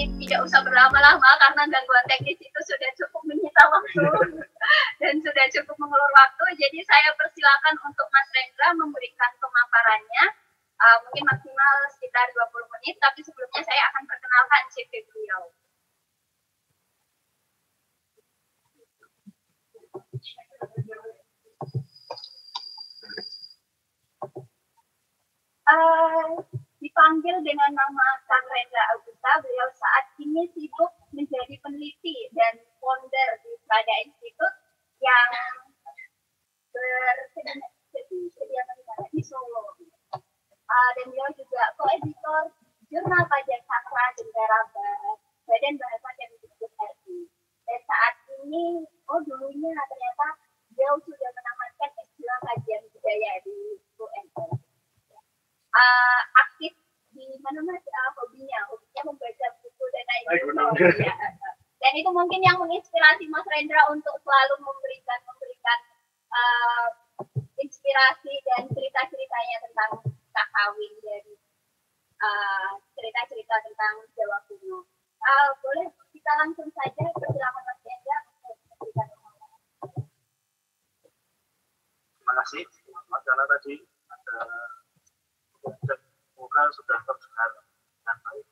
ini tidak usah berlama-lama karena gangguan teknis itu sudah cukup menyita waktu dan sudah cukup mengulur waktu. Jadi saya persilakan untuk Mas Rendra memberikan pemaparannya, mungkin maksimal sekitar 20 menit, tapi sebelumnya saya akan perkenalkan CV beliau. Dipanggil dengan nama Kang Rendra Augusta, beliau saat ini sibuk menjadi peneliti dan founder di Prada Institute yang bersediakan di Solo. Dan beliau juga co-editor jurnal pajak sastra Negara Badan Bahasa Kemdikbud RI. Dan saat ini, dulunya ternyata beliau sudah menamatkan S2 kajian budaya di UNS. Aktif di mana-mana hobinya membaca buku dan lain-lain. Dan itu mungkin yang menginspirasi Mas Rendra untuk selalu memberikan inspirasi dan cerita-ceritanya tentang Kakawin dan cerita-cerita tentang Jawa kuno. Boleh kita langsung saja persilakan Mas Rendra untuk memberikan pemaparan. Terima kasih Mas Dana tadi ada semoga sudah terdengar dengan baik.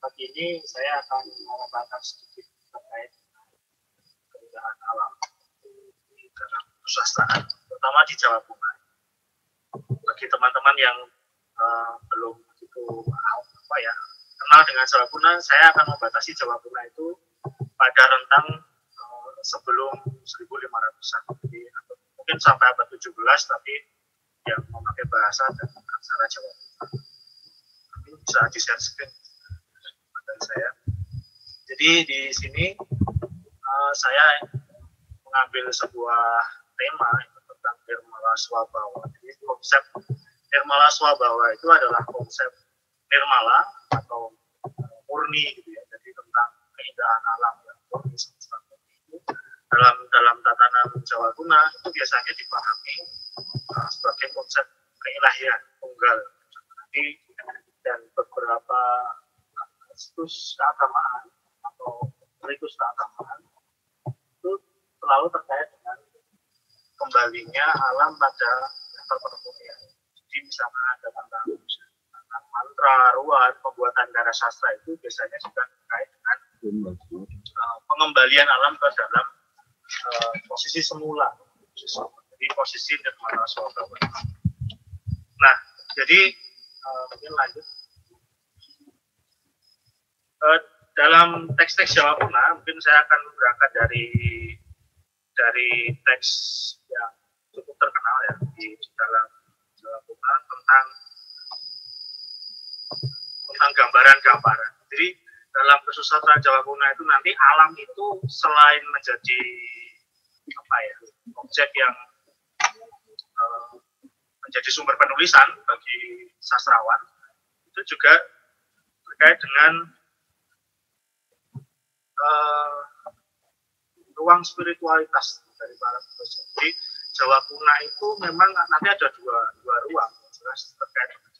Pagi ini saya akan memaparkan sedikit terkait keindahan alam di dalam kesusastraan, terutama di Jawa Kuno. Bagi teman-teman yang belum begitu kenal dengan Jawa Kuno, saya akan membatasi Jawa Kuno itu pada rentang sebelum 1500-an, jadi mungkin sampai abad 17, tapi yang memakai bahasa dan aksara Jawa Kuno. Tapi bisa di-share screen dari saya. Jadi di sini saya mengambil sebuah tema tentang Nirmala Swabawa. Jadi konsep Nirmala Swabawa itu adalah konsep nirmala atau murni gitu ya. Jadi tentang keindahan alam yang murni semesta itu dalam tatanan Jawa Kuno itu biasanya dipahami sebagai konsep keilahian tunggal dan beberapa situs keagamaan atau ritus keagamaan itu selalu terkait dengan kembalinya alam pada level penemuan. Jadi misalnya ada tentang mantra, ruat, pembuatan darah sastra itu biasanya juga terkait dengan pengembalian alam ke dalam posisi semula. Jadi posisi Nirmala Swabawa. Nah, jadi mungkin lanjut. Dalam teks-teks Jawa Kuno, mungkin saya akan berangkat dari teks yang cukup terkenal ya di dalam Jawa Kuno tentang gambaran-gambaran. Jadi dalam kesusastraan Jawa Kuno itu nanti alam itu selain menjadi objek yang menjadi sumber penulisan bagi sastrawan, itu juga terkait dengan ruang spiritualitas dari para filsuf. Jadi Jawa Kuno itu memang nanti ada dua ruang, jelas terkait dengan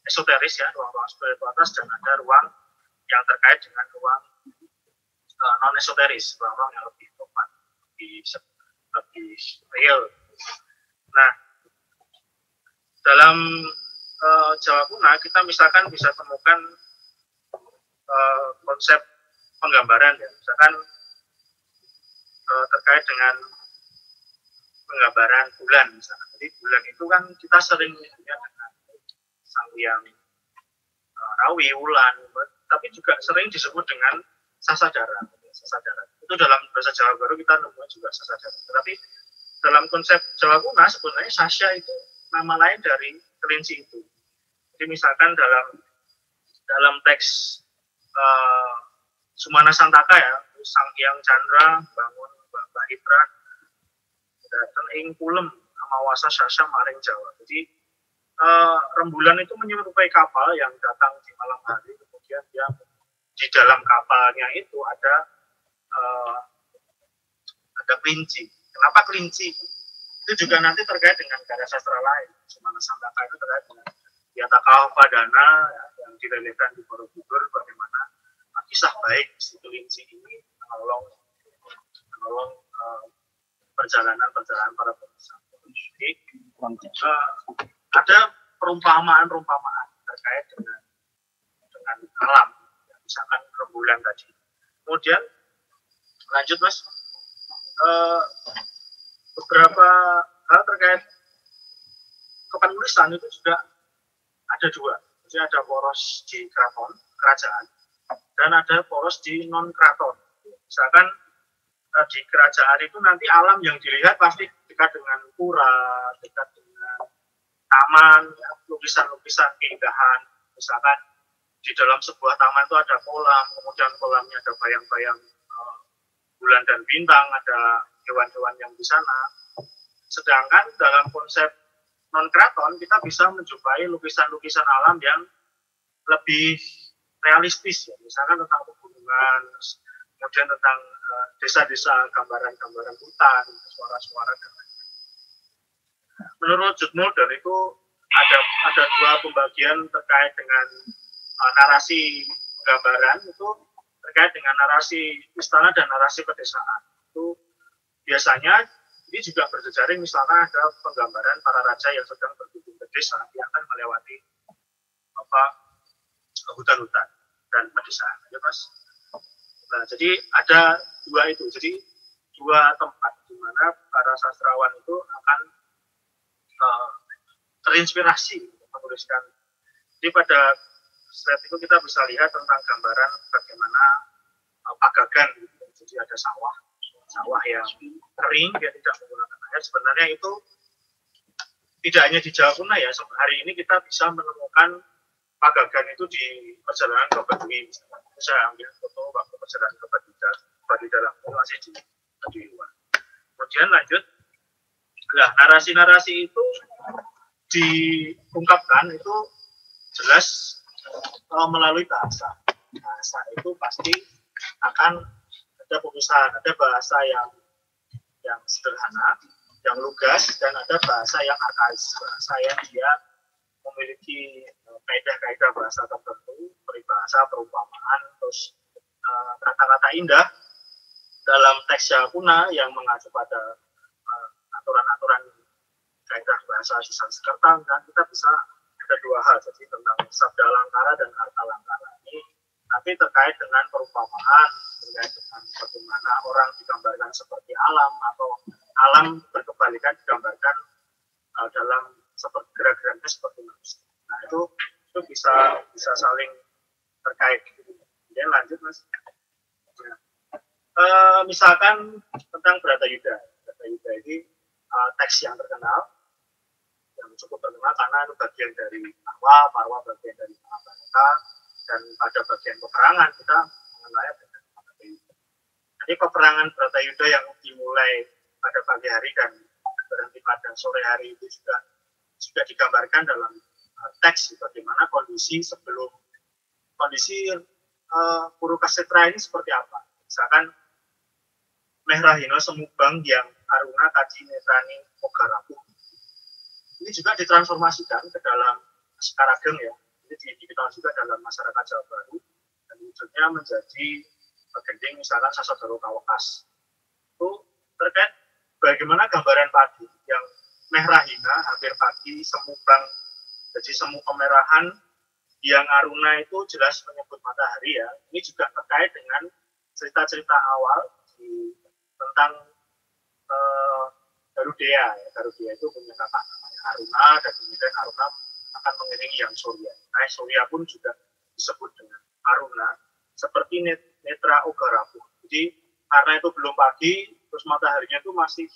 esoteris ya, ruang-ruang spiritualitas, dan ada ruang yang terkait dengan ruang non esoteris, ruang-ruang yang lebih topan, lebih real. Nah, dalam Jawa Kuno kita misalkan bisa temukan konsep penggambaran ya, misalkan terkait dengan penggambaran bulan misalkan. Jadi bulan itu kan kita sering menyebutnya dengan sang hyang Rawi, Wulan, tapi juga sering disebut dengan Sasadara. Itu dalam bahasa Jawa Baru kita nemukan juga Sasadara. Tetapi dalam konsep Jawa Kuno sebenarnya Sasya itu nama lain dari kelinci itu. Jadi misalkan dalam teks Sumana Santaka ya, sang hyang Chandra bangun Bahitra datang ing kulem amawasa Sasya maring Jawa. Jadi rembulan itu menyerupai kapal yang datang di malam hari, kemudian dia di dalam kapalnya itu ada kelinci. Kenapa kelinci? Itu juga nanti terkait dengan karya sastra lain. Sumana Santaka itu terkait dengan Yata Kahapadana ya, yang direliefkan di Borobudur, bagaimana kisah baik si kelinci ini menolong perjalanan para pengusaha. Jadi ada perumpamaan terkait dengan alam, misalkan rembulan tadi. Kemudian lanjut Mas, beberapa hal terkait kepenulisan itu juga ada dua. Jadi ada poros di kerajaan dan ada poros di non keraton. Misalkan di kerajaan itu nanti alam yang dilihat pasti dekat dengan pura, dekat dengan taman, ya, lukisan-lukisan keindahan. Misalkan di dalam sebuah taman itu ada kolam, kemudian kolamnya ada bayang-bayang bulan dan bintang, ada hewan-hewan yang di sana. Sedangkan dalam konsep non keraton kita bisa menjumpai lukisan-lukisan alam yang lebih realistis, ya. Misalkan tentang pegunungan, kemudian tentang desa-desa, gambaran-gambaran hutan, suara-suara dan lain-lain. Menurut Jude Mulder itu ada dua pembagian terkait dengan narasi gambaran itu terkait dengan narasi istana dan narasi pedesaan. Itu biasanya ini juga berjejaring, misalnya ada penggambaran para raja yang sedang berkunjung ke desa yang akan melewati hutan-hutan dan pedesaan, ya Mas. Nah, jadi ada dua itu, jadi dua tempat di mana para sastrawan itu akan terinspirasi untuk menuliskan. Jadi pada slide itu kita bisa lihat tentang gambaran bagaimana pagagan, gitu. Jadi ada sawah yang kering, dia tidak menggunakan air. Sebenarnya itu tidak hanya di Jawa Kuno ya, hari ini kita bisa menemukan pagagan itu di perjalanan ke Baduy. Saya ambil foto waktu perjalanan ke Baduy dalam itu masih di Baduy luar. Kemudian lanjut, nah narasi-narasi itu diungkapkan itu jelas melalui bahasa. Bahasa itu pasti akan ada pemisahan, ada bahasa yang sederhana, yang lugas, dan ada bahasa yang arkais, bahasa yang dia memiliki kaidah-kaidah bahasa tertentu, peribahasa, perumpamaan, terus kata-kata indah dalam teks Jawa Kuno yang mengacu pada aturan-aturan kaidah bahasa Sanskerta. Dan kita bisa ada dua hal, jadi tentang sabda alangkara dan arta alangkara ini nanti terkait dengan perumpamaan, terkait dengan bagaimana orang digambarkan seperti alam, atau alam berkebalikan digambarkan dalam seperti gerak-geraknya seperti manusia. Nah itu bisa saling terkait. Kemudian lanjut Mas. Misalkan tentang Bharatayuddha. Bharatayuddha ini teks yang terkenal, yang cukup terkenal karena itu bagian dari Parwa bagian dari Mahabharata, dan pada bagian peperangan kita mengenai Bharatayuddha. Jadi peperangan Bharatayuddha yang dimulai pada pagi hari dan berhenti pada sore hari itu juga digambarkan dalam teks bagaimana kondisi sebelum Kurukshetra ini seperti apa. Misalkan Mehrahina Semubang yang Aruna Kaji Netrani Mogarapuh. Ini juga ditransformasikan ke dalam Sekar Ageng ya. Ini dikenal juga dalam masyarakat Jawa Baru dan wujudnya menjadi gending misalkan Sasodaro Kawekas. Itu terkait bagaimana gambaran pagi yang Mehrahina hampir pagi, Semubang jadi semu kemerahan, yang Aruna itu jelas menyebut matahari ya. Ini juga terkait dengan cerita-cerita awal tentang Garudea. Garudea itu punya kakak namanya Aruna, dan kemudian Aruna akan mengiringi yang Surya. Nah, Surya pun juga disebut dengan Aruna, seperti Netra Ogarapuh. Jadi karena itu belum pagi, terus mataharinya itu masih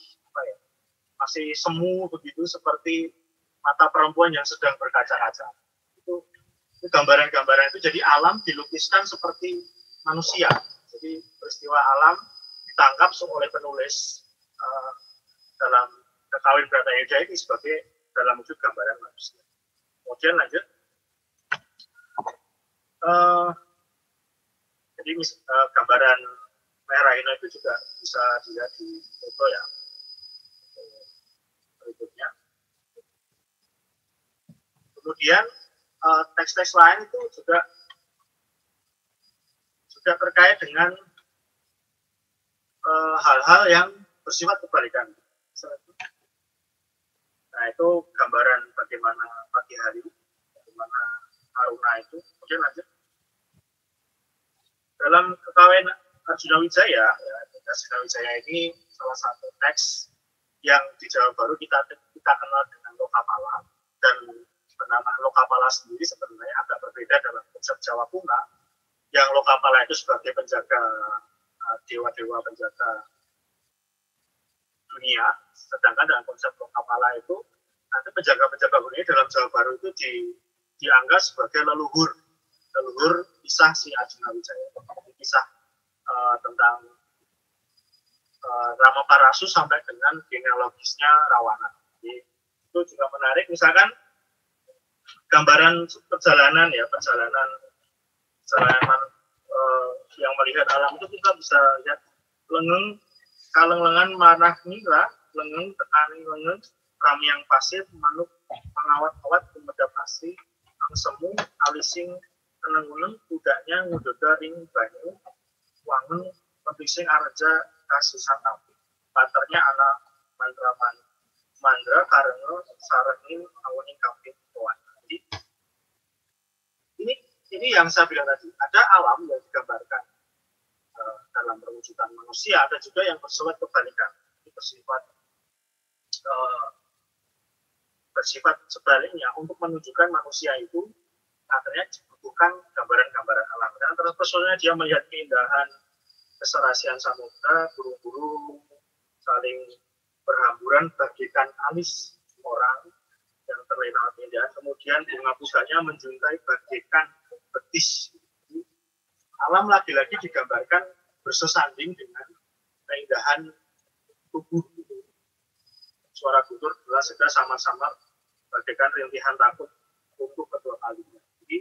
masih semu begitu, seperti mata perempuan yang sedang berkaca-kaca. Itu gambaran-gambaran itu jadi alam dilukiskan seperti manusia. Jadi peristiwa alam ditangkap oleh penulis dalam Kakawin Bharatayuddha ini sebagai dalam wujud gambaran manusia. Kemudian lanjut. Jadi gambaran Mehrahina itu juga bisa dilihat di foto ya. Berikutnya. Kemudian teks-teks lain itu juga terkait dengan hal-hal yang bersifat kebalikan. Nah, itu gambaran bagaimana pagi hari, bagaimana Aruna itu. Kemudian lanjut. Dalam Kekawin Arjuna Wijaya, ya, Arjuna Wijaya ini salah satu teks yang di Jawa Baru kita kenal dengan Lokapala, dan bernama Lokapala sendiri sebenarnya agak berbeda dalam konsep Jawa Kuna, yang Lokapala itu sebagai penjaga dewa-dewa penjaga dunia, sedangkan dalam konsep Lokapala itu nanti penjaga-penjaga dunia dalam Jawa Baru itu dianggap sebagai leluhur kisah si Arjuna Wijaya, kisah tentang Ramaparasu sampai dengan genealogisnya Rawana. Jadi itu juga menarik. Misalkan gambaran perjalanan yang melihat alam itu kita bisa lihat lengeng kaleng lengan manah nira lengeng tekani lengeng kami yang pasir manuk pengawat-awat pemedap asli ang semu alising tenenguneng kudanya ngudoda ring banyu wangun pentising arja kasusan tapi paternya anak mandra karena sarengin awening kapit tuan. Jadi ini yang saya bilang tadi, ada alam yang digambarkan dalam perwujudan manusia, ada juga yang bersifat kebalikan, bersifat sebaliknya. Untuk menunjukkan manusia itu akhirnya dibutuhkan gambaran-gambaran alam. Dan terpesonanya dia melihat keindahan keserasian samudra, burung-burung saling berhamburan bagaikan alis orang yang terlena indah. Kemudian bunga pusanya menjuntai bagaikan betis. Alam lagi-lagi digambarkan bersesanding dengan keindahan tubuh. Suara guntur jelas sudah sama-sama bagaikan rintihan takut untuk kedua kalinya. Jadi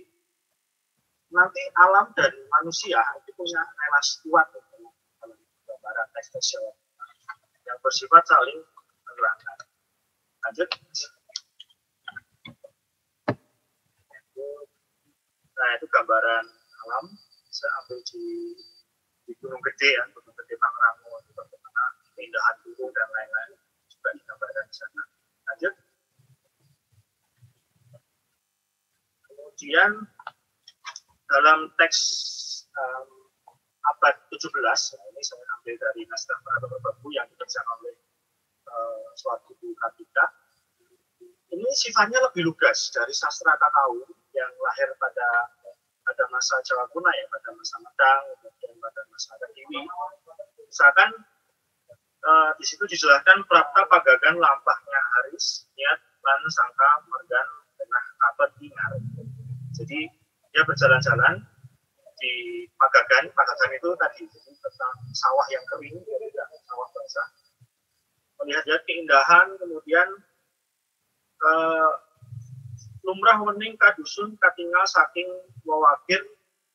nanti alam dan manusia itu punya relasi kuat dalam gambaran teks Jawa yang bersifat saling menerangkan. Lanjut. Nah, itu gambaran alam. Saya ambil di Gunung Gede ya, Gunung Gede Pangrango, itu bagaimana keindahan gunung dan lain-lain juga digambarkan di sana. Lanjut. Kemudian dalam teks abad 17, ini saya ambil dari naskah Peradaban Baku yang dikerjakan oleh suatu Kartika. Ini sifatnya lebih lugas dari sastra Kakao yang lahir pada masa Jawa Kuna ya, pada masa Medang, kemudian pada masa Kediri. Misalkan di situ dijelaskan prapta pagagan lampahnya haris, niat lan sangka mergan denah kabar ingar. Jadi dia berjalan-jalan di Pagagan itu tadi tentang sawah yang kering, sawah basah. Melihat keindahan, kemudian lumrah wening kadusun katinggal saking wawagir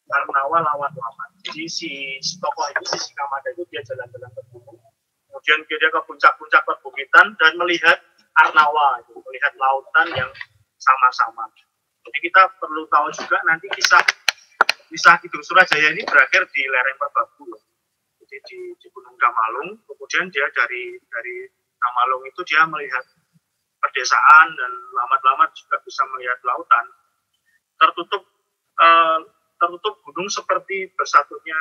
Karnawa lawan lawan. Jadi si tokoh itu, si Sikamada itu dia jalan-jalan ke gunung, kemudian dia ke puncak-puncak perbukitan dan melihat Arnawa, melihat lautan yang sama-sama. Jadi kita perlu tahu juga nanti kisah Kidung Surajaya ini berakhir di lereng Merbabu. Jadi di Gunung Damalung, kemudian dia dari Damalung itu dia melihat perdesaan dan lamat-lamat juga bisa melihat lautan. Tertutup gunung seperti bersatunya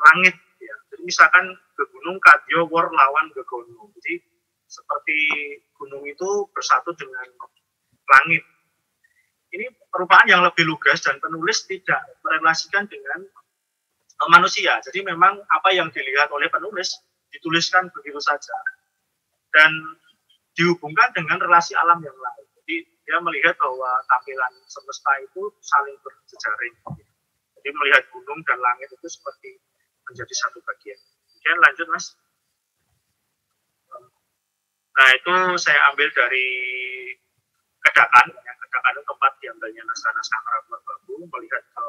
langit ya. Jadi misalkan ke gunung Kadyo Wor lawan ke gunung. Jadi seperti gunung itu bersatu dengan langit. Ini perubahan yang lebih lugas dan penulis tidak merelasikan dengan manusia. Jadi memang apa yang dilihat oleh penulis dituliskan begitu saja dan dihubungkan dengan relasi alam yang lain. Jadi dia melihat bahwa tampilan semesta itu saling berjejaring. Jadi melihat gunung dan langit itu seperti menjadi satu bagian. Kemudian lanjut Mas. Nah itu saya ambil dari Kedakan. Kedakan itu tempat diambilnya naskah-naskah Merbabu. Melihat ke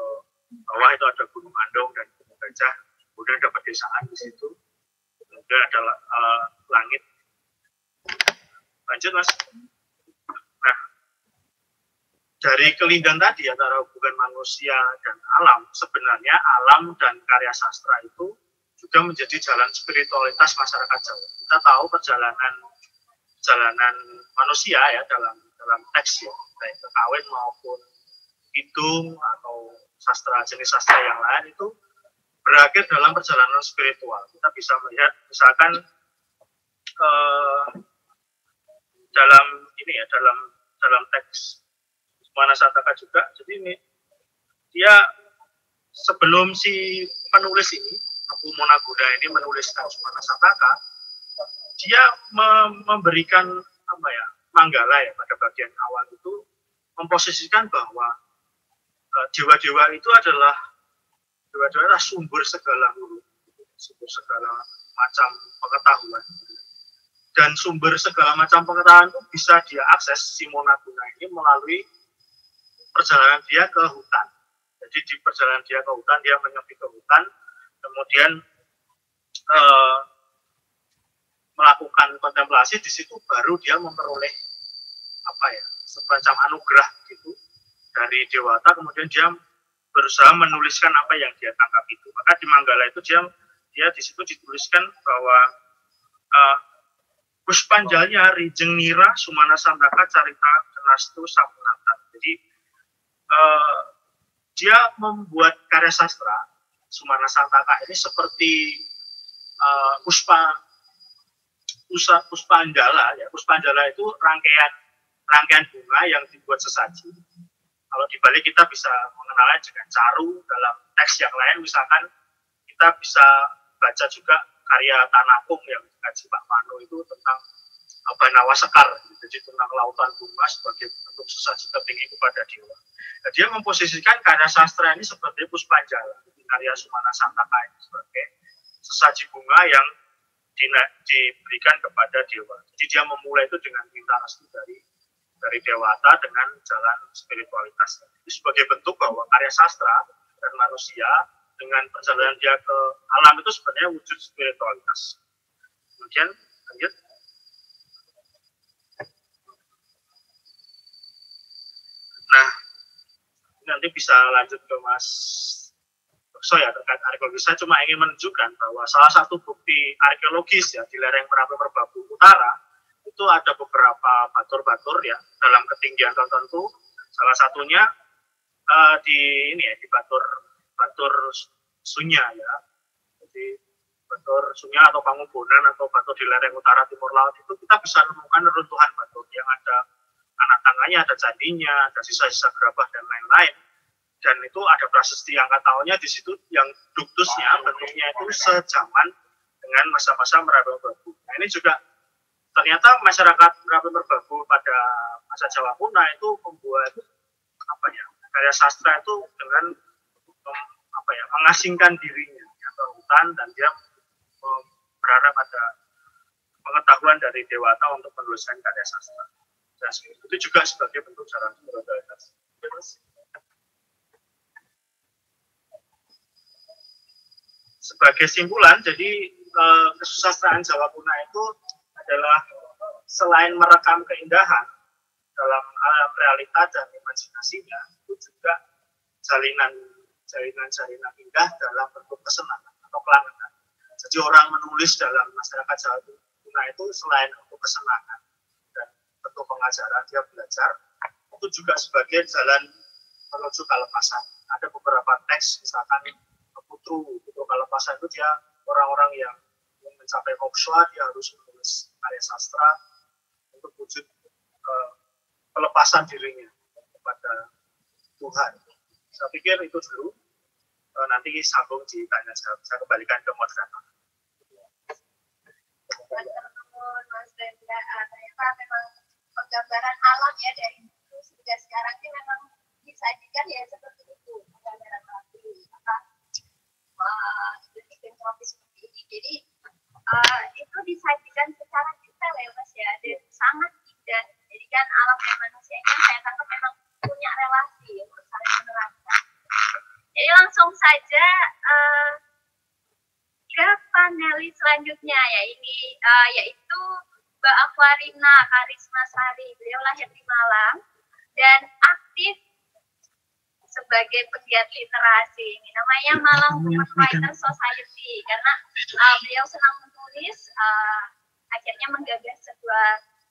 bawah itu ada Gunung Andong dan Gunung Gajah. Kemudian ada pedesaan di situ. Kemudian ada langit. Lanjut Mas. Nah dari kelindahan tadi antara hubungan manusia dan alam, sebenarnya alam dan karya sastra itu juga menjadi jalan spiritualitas masyarakat Jawa. Kita tahu perjalanan manusia ya dalam teks ya, baik kekawin maupun kidung atau jenis sastra yang lain itu berakhir dalam perjalanan spiritual. Kita bisa melihat misalkan dalam teks Sumana Santaka juga. Jadi ini dia sebelum si penulis ini Apu Monaguna ini menuliskan Sumana Santaka, dia memberikan manggala ya pada bagian awal itu memposisikan bahwa dewa-dewa itu adalah sumber segala macam pengetahuan. Dan sumber segala macam pengetahuan itu bisa dia akses si Monaguna ini melalui perjalanan dia ke hutan. Jadi di perjalanan dia ke hutan, dia menyepi ke hutan, kemudian melakukan kontemplasi. Di situ baru dia memperoleh semacam anugerah gitu dari dewata. Kemudian dia berusaha menuliskan apa yang dia tangkap itu. Maka di Manggala itu dia di situ dituliskan bahwa Puspanjalnya Rijeng Nira Sumana Santaka Carita Kenastu Sapunatan. Jadi dia membuat karya sastra Sumana Santaka ini seperti Puspanjala ya. Puspanjala itu rangkaian bunga yang dibuat sesaji. Kalau dibalik kita bisa mengenalnya dengan caru. Dalam teks yang lain misalkan kita bisa baca juga karya Tanakung yang dikaji Pak Mano itu tentang Banawa Sekar, jadi tentang lautan bunga sebagai bentuk sesaji tertinggi kepada dewa. Nah, dia memposisikan karya sastra ini seperti Puspanjala, karya Sumana Santaka ini sebagai sesaji bunga yang diberikan kepada dewa. Jadi dia memulai itu dengan minta restu dari dewata dengan jalan spiritualitas. Itu sebagai bentuk bahwa karya sastra dan manusia dengan perjalanan dia ke alam itu sebenarnya wujud spiritualitas. Kemudian lanjut. Nah, nanti bisa lanjut ke Mas Bekso ya terkait arkeologi. Saya cuma ingin menunjukkan bahwa salah satu bukti arkeologis ya di lereng Merapi Merbabu Utara itu ada beberapa batur-batur ya dalam ketinggian tertentu. Salah satunya di batur Sunya ya. Jadi batur Sunya atau Pangumbunan atau batur di lereng utara timur laut itu kita bisa menemukan reruntuhan batur yang ada anak tangannya, ada candinya, ada sisa-sisa gerabah dan lain-lain. Dan itu ada prasasti angkat tahunnya di situ yang duktusnya bentuknya itu sejaman dengan masa-masa Merapi Merbabu. Nah, ini juga ternyata masyarakat Merapi Merbabu pada masa Jawa Kuno itu membuat karya sastra itu dengan mengasingkan dirinya ke hutan dan dia berharap ada pengetahuan dari dewata untuk menuliskan karya sastra. Dan itu juga sebagai bentuk jalan spiritualitas. Sebagai simpulan, jadi kesusastraan Jawa Kuno itu adalah selain merekam keindahan dalam alam realita dan imajinasinya, itu juga jalinan indah dalam bentuk kesenangan atau kelangetan. Jadi orang menulis dalam masyarakat Jawa Kuno itu selain untuk kesenangan dan bentuk pengajaran dia belajar, itu juga sebagai jalan menuju kelepasan. Ada beberapa teks misalkan Putru Kalepasan itu dia orang-orang yang mencapai moksha, dia harus menulis karya sastra untuk wujud pelepasan dirinya kepada Tuhan. Saya pikir itu dulu. Nanti sambung ditanya jawab. Saya kembalikan ke moderator. Mas Rendra, ternyata memang penggambaran alam ya dari dulu hingga sekarang ini memang disajikan ya seperti itu, penggambaran iklim tropis seperti ini. Jadi itu disajikan secara detail ya Mas ya, dan sangat indah. Jadi kan alam dan manusia ini saya tangkap memang punya relasi untuk saling menerapkan. Jadi langsung saja ke panelis selanjutnya ya ini yaitu Mbak Aquarina Karisma Sari. Beliau lahir di Malang dan aktif aktif sebagai pegiat literasi. Ini namanya Malang Women Writers Society, karena beliau senang menulis, akhirnya menggagas sebuah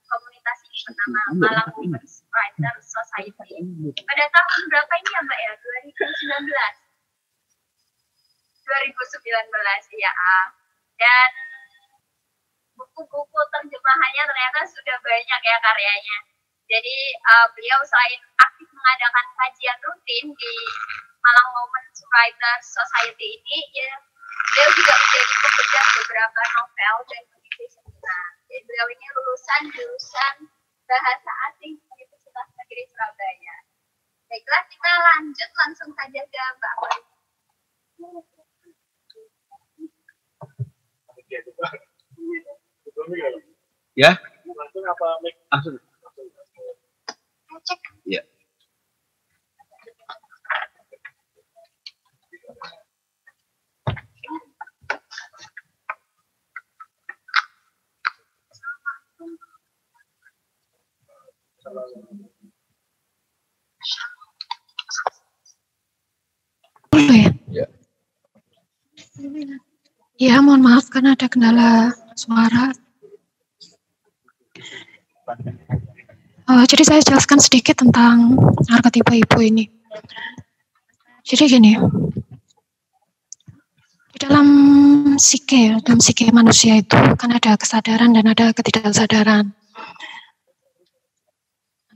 komunitas ini bernama Malang Women Writers Society. Pada tahun berapa ini ya Mbak ya? 2019 ya. Dan buku-buku terjemahannya ternyata sudah banyak ya karyanya. Jadi beliau selain aktif mengadakan kajian rutin di Malang Women Writers Society ini, ya, beliau juga menjadi pembedah beberapa novel dan peneliti seminar. Jadi beliau ini lulusan jurusan Bahasa Asing Universitas Negeri Surabaya. Baiklah, kita lanjut langsung saja ke Mbak Wali. Ya? Langsung apa? Langsung. Cek. Ya. Ya. Ya, mohon maaf karena ada kendala suara. Jadi saya jelaskan sedikit tentang arketipe ibu ini. Jadi gini, di dalam psike manusia itu kan ada kesadaran dan ada ketidaksadaran.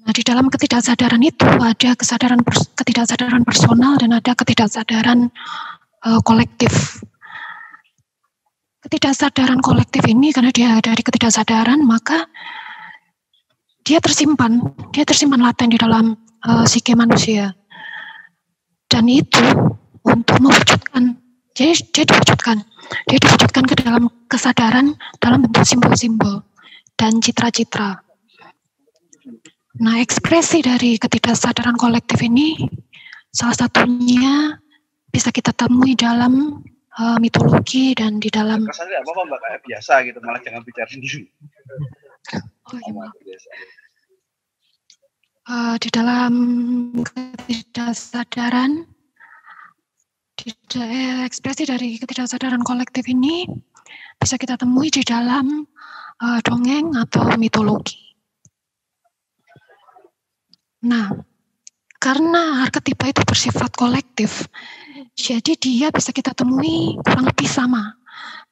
Nah, di dalam ketidaksadaran itu ada ketidaksadaran personal dan ada ketidaksadaran kolektif. Ketidaksadaran kolektif ini karena dia dari ketidaksadaran, maka dia tersimpan laten di dalam psike manusia. Dan itu untuk mewujudkan, dia diwujudkan ke dalam kesadaran dalam bentuk simbol-simbol dan citra-citra. Nah, ekspresi dari ketidaksadaran kolektif ini salah satunya bisa kita temui dalam mitologi dan di dalam. Kesannya apa Mbak, kayak biasa gitu, malah jangan bicara sendiri. Oh iya, di dalam ketidaksadaran, ekspresi dari ketidaksadaran kolektif ini bisa kita temui di dalam dongeng atau mitologi. Nah, karena arketipe itu bersifat kolektif, jadi dia bisa kita temui kurang lebih sama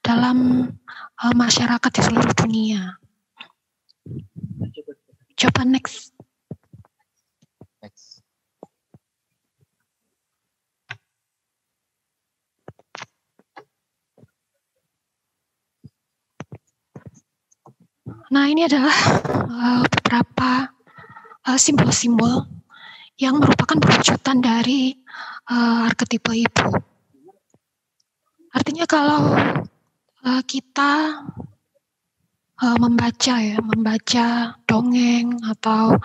dalam masyarakat di seluruh dunia. Coba next. Nah, ini adalah beberapa simbol-simbol yang merupakan perwujudan dari arketipe ibu. Artinya kalau kita membaca dongeng atau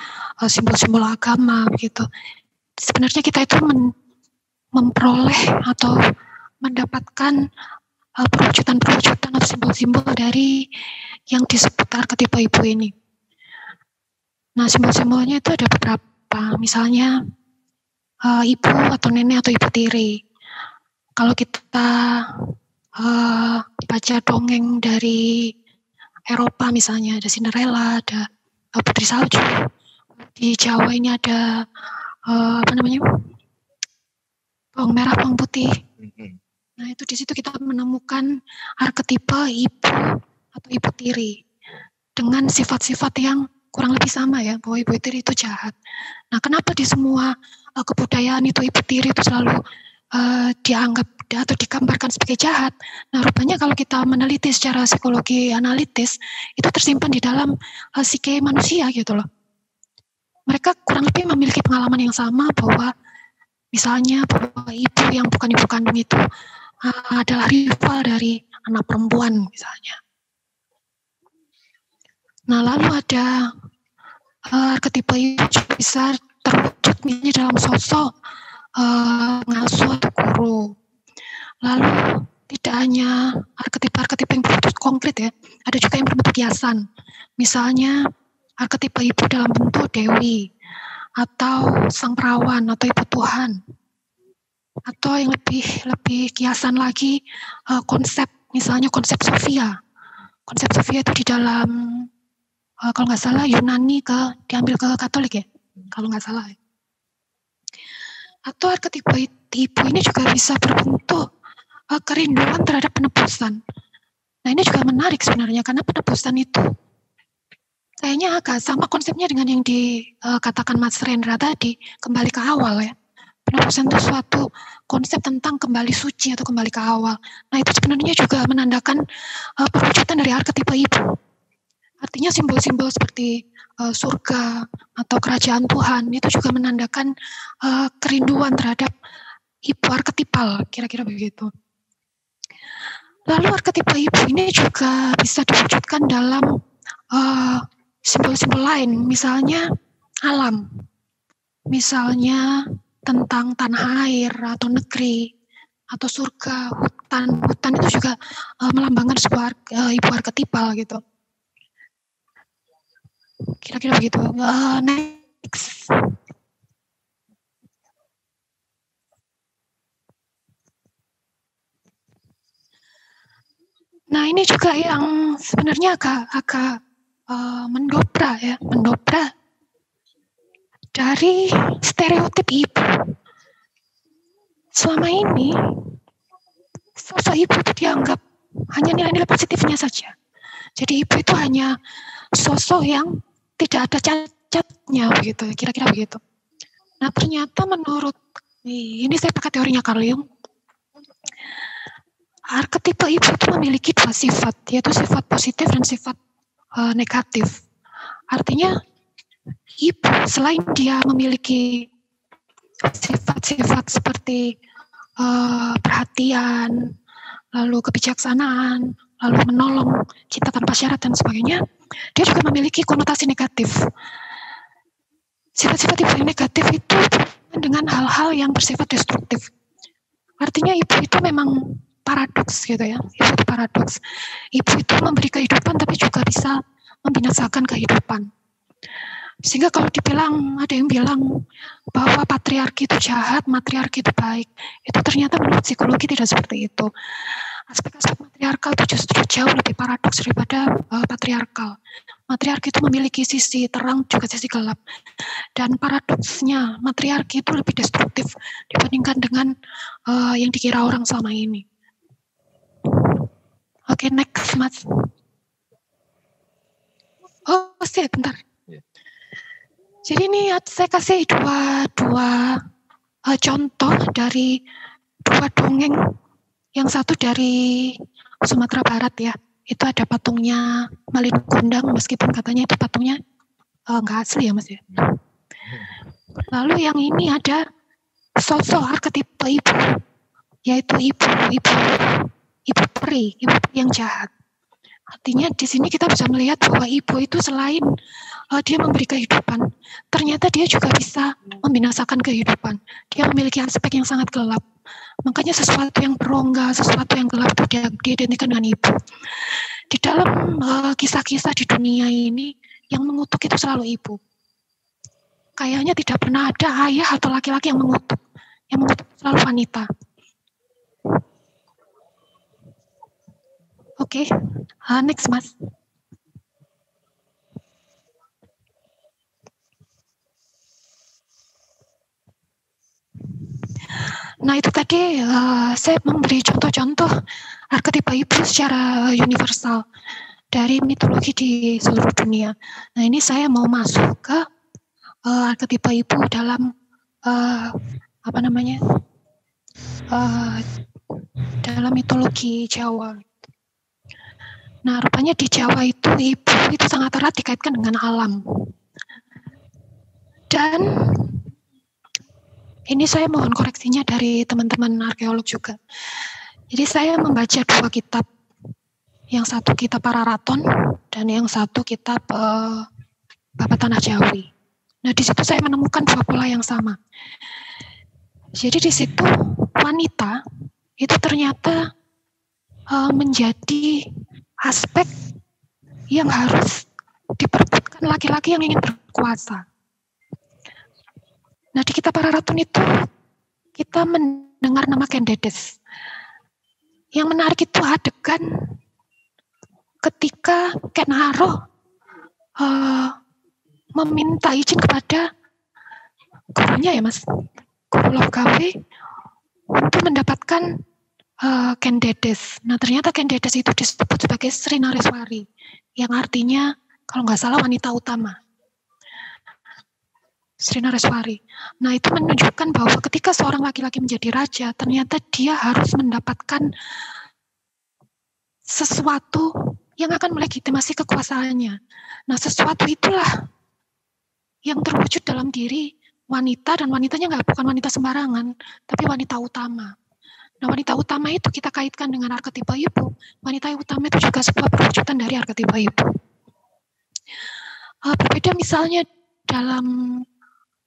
simbol-simbol agama begitu, sebenarnya kita itu memperoleh atau mendapatkan perwujudan-perwujudan atau simbol-simbol dari yang disebut arketipe ibu ini. Nah, simbol-simbolnya itu ada beberapa, misalnya ibu atau nenek atau ibu tiri. Kalau kita baca dongeng dari Eropa misalnya, ada Cinderella, ada Putri Salju. Di Jawa ini ada bawang merah, bawang putih. Nah, itu di situ kita menemukan arketipe ibu atau ibu tiri dengan sifat-sifat yang kurang lebih sama ya, bahwa ibu tiri itu jahat. Nah, kenapa di semua kebudayaan itu ibu tiri itu selalu dianggap atau digambarkan sebagai jahat? Nah, rupanya kalau kita meneliti secara psikologi analitis, itu tersimpan di dalam psike manusia gitu loh. Mereka kurang lebih memiliki pengalaman yang sama bahwa misalnya bahwa ibu yang bukan ibu kandung itu adalah rival dari anak perempuan misalnya. Nah, lalu ada arketipe ibu juga bisa terwujud misalnya dalam sosok pengasuh atau guru. Lalu tidak hanya arketipe yang berbentuk konkret ya, ada juga yang berbentuk hiasan. Misalnya arketipe ibu dalam bentuk dewi, atau sang perawan atau ibu Tuhan, atau yang lebih kiasan lagi konsep, misalnya konsep Sofia. Konsep Sofia itu di dalam kalau nggak salah Yunani diambil ke Katolik ya, kalau nggak salah. Atau arketipe ibu ini juga bisa berbentuk kerinduan terhadap penebusan. Nah ini juga menarik sebenarnya, karena penebusan itu kayaknya agak sama konsepnya dengan yang dikatakan Mas Rendra tadi, kembali ke awal ya. Penebusan itu suatu konsep tentang kembali suci atau kembali ke awal. Nah itu sebenarnya juga menandakan perwujudan dari arketipe ibu. Artinya simbol-simbol seperti surga atau kerajaan Tuhan itu juga menandakan kerinduan terhadap ibu arketipal, kira-kira begitu. Lalu arketipe ibu ini juga bisa diwujudkan dalam simbol-simbol lain, misalnya alam, misalnya tentang tanah air atau negeri atau surga, hutan itu juga melambangkan sebuah ibu arketipal gitu. Kira-kira begitu. Next. Nah ini juga yang sebenarnya agak mendobrak dari stereotip ibu. Selama ini sosok ibu itu dianggap hanya nilai-nilai positifnya saja. Jadi ibu itu hanya sosok yang tidak ada cacatnya begitu, kira-kira begitu. Nah ternyata menurut ini saya pakai teorinya Carl Jung, arketipe ibu itu memiliki dua sifat, yaitu sifat positif dan sifat negatif. Artinya ibu selain dia memiliki sifat-sifat seperti perhatian, lalu kebijaksanaan, lalu menolong kita tanpa syarat dan sebagainya, dia juga memiliki konotasi negatif. Sifat-sifat ibu yang negatif itu dengan hal-hal yang bersifat destruktif. Artinya ibu itu memang paradoks gitu ya. Ibu itu paradoks. Ibu itu memberi kehidupan tapi juga bisa membinasakan kehidupan. Sehingga kalau dibilang, ada yang bilang bahwa patriarki itu jahat, matriarki itu baik, itu ternyata menurut psikologi tidak seperti itu. Aspek-aspek matriarkal itu justru jauh lebih paradoks daripada patriarkal. Matriarki itu memiliki sisi terang juga sisi gelap. Dan paradoksnya matriarki itu lebih destruktif dibandingkan dengan yang dikira orang selama ini. Oke, next, Mas. Oh, bentar. Jadi ini saya kasih dua contoh dari dua dongeng. Yang satu dari Sumatera Barat ya. Itu ada patungnya Malin Kundang, meskipun katanya itu patungnya nggak asli ya Mas ya. Lalu yang ini ada sosok arketipe ibu, yaitu ibu peri yang jahat. Artinya di sini kita bisa melihat bahwa ibu itu selain dia memberi kehidupan, ternyata dia juga bisa membinasakan kehidupan. Dia memiliki aspek yang sangat gelap. Makanya sesuatu yang berongga, sesuatu yang gelap itu diidentikan dengan ibu. Di dalam kisah-kisah di dunia ini, yang mengutuk itu selalu ibu. Kayaknya tidak pernah ada ayah atau laki-laki yang mengutuk. Yang mengutuk selalu wanita. Oke, next Mas. Nah itu tadi saya memberi contoh-contoh arketipe ibu secara universal dari mitologi di seluruh dunia. Nah ini saya mau masuk ke arketipe ibu dalam dalam mitologi Jawa. Nah rupanya di Jawa itu ibu itu sangat erat dikaitkan dengan alam. Dan ini saya mohon koreksinya dari teman-teman arkeolog juga. Jadi saya membaca dua kitab. Yang satu kitab Pararaton dan yang satu kitab Babat Tanah Jawi. Nah di situ saya menemukan dua pola yang sama. Jadi di situ wanita itu ternyata menjadi aspek yang harus diperebutkan laki-laki yang ingin berkuasa. Nah, di Kitab Para Ratun itu kita mendengar nama Ken Dedes. Yang menarik itu adegan ketika Ken Arok meminta izin kepada gurunya ya Mas, guru Logawe untuk mendapatkan Ken Dedes. Nah ternyata Ken Dedes itu disebut sebagai Sri Nareswari, yang artinya kalau nggak salah wanita utama. Sri Nareswari. Nah itu menunjukkan bahwa ketika seorang laki-laki menjadi raja, ternyata dia harus mendapatkan sesuatu yang akan melegitimasi kekuasaannya. Nah sesuatu itulah yang terwujud dalam diri wanita, dan wanitanya bukan wanita sembarangan, tapi wanita utama. Nah wanita utama itu kita kaitkan dengan arketipe ibu. Wanita utama itu juga sebuah perwujudan dari arketipe ibu. Berbeda misalnya dalam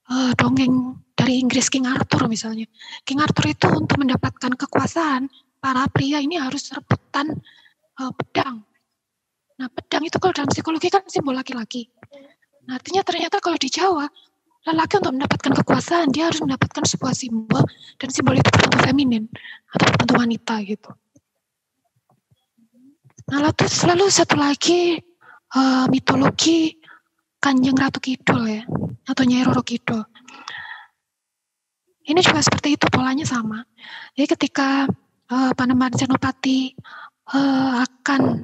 dongeng dari Inggris, King Arthur misalnya. King Arthur itu untuk mendapatkan kekuasaan, para pria ini harus rebutan pedang. Nah pedang itu kalau dalam psikologi kan simbol laki-laki. Nah, artinya ternyata kalau di Jawa, lelaki untuk mendapatkan kekuasaan, dia harus mendapatkan sebuah simbol, dan simbol itu berbentuk feminin atau berbentuk wanita gitu. Nah lalu satu lagi mitologi Kanjeng Ratu Kidul ya, atau Nyai Roro Kidul. Ini juga seperti itu, polanya sama. Jadi ketika Panembahan Senopati akan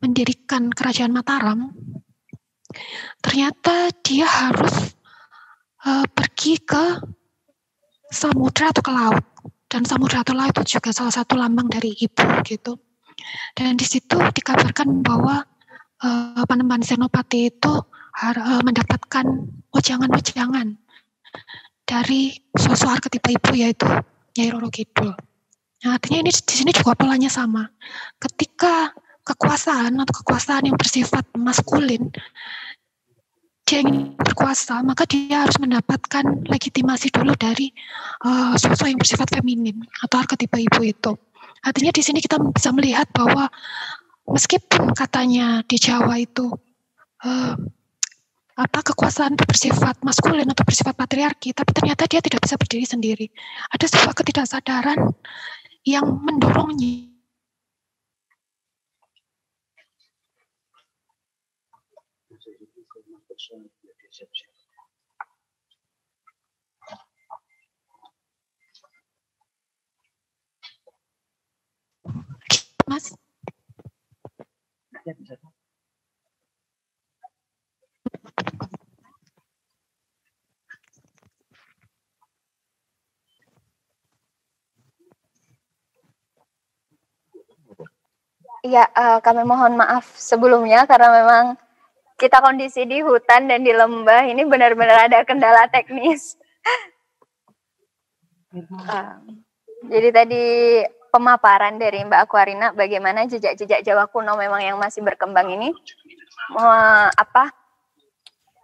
mendirikan kerajaan Mataram, ternyata dia harus pergi ke samudra atau ke laut, dan samudra atau laut itu juga salah satu lambang dari ibu gitu. Dan di situ dikabarkan bahwa Panembahan Senopati itu mendapatkan wejangan-wejangan dari sosok arketipe ibu, yaitu Nyai Roro Kidul. Nah, artinya ini di sini juga polanya sama. Ketika kekuasaan atau kekuasaan yang bersifat maskulin, dia ingin berkuasa, maka dia harus mendapatkan legitimasi dulu dari sosok yang bersifat feminin atau arketipe ibu itu. Artinya di sini kita bisa melihat bahwa meskipun katanya di Jawa itu kekuasaan itu bersifat maskulin atau bersifat patriarki, tapi ternyata dia tidak bisa berdiri sendiri. Ada sebuah ketidaksadaran yang mendorongnya. Mas? Ya, bisa. Iya, kami mohon maaf sebelumnya karena memang kita kondisi di hutan dan di lembah ini benar-benar ada kendala teknis. Jadi tadi pemaparan dari Mbak Aquarina bagaimana jejak-jejak Jawa kuno memang yang masih berkembang ini,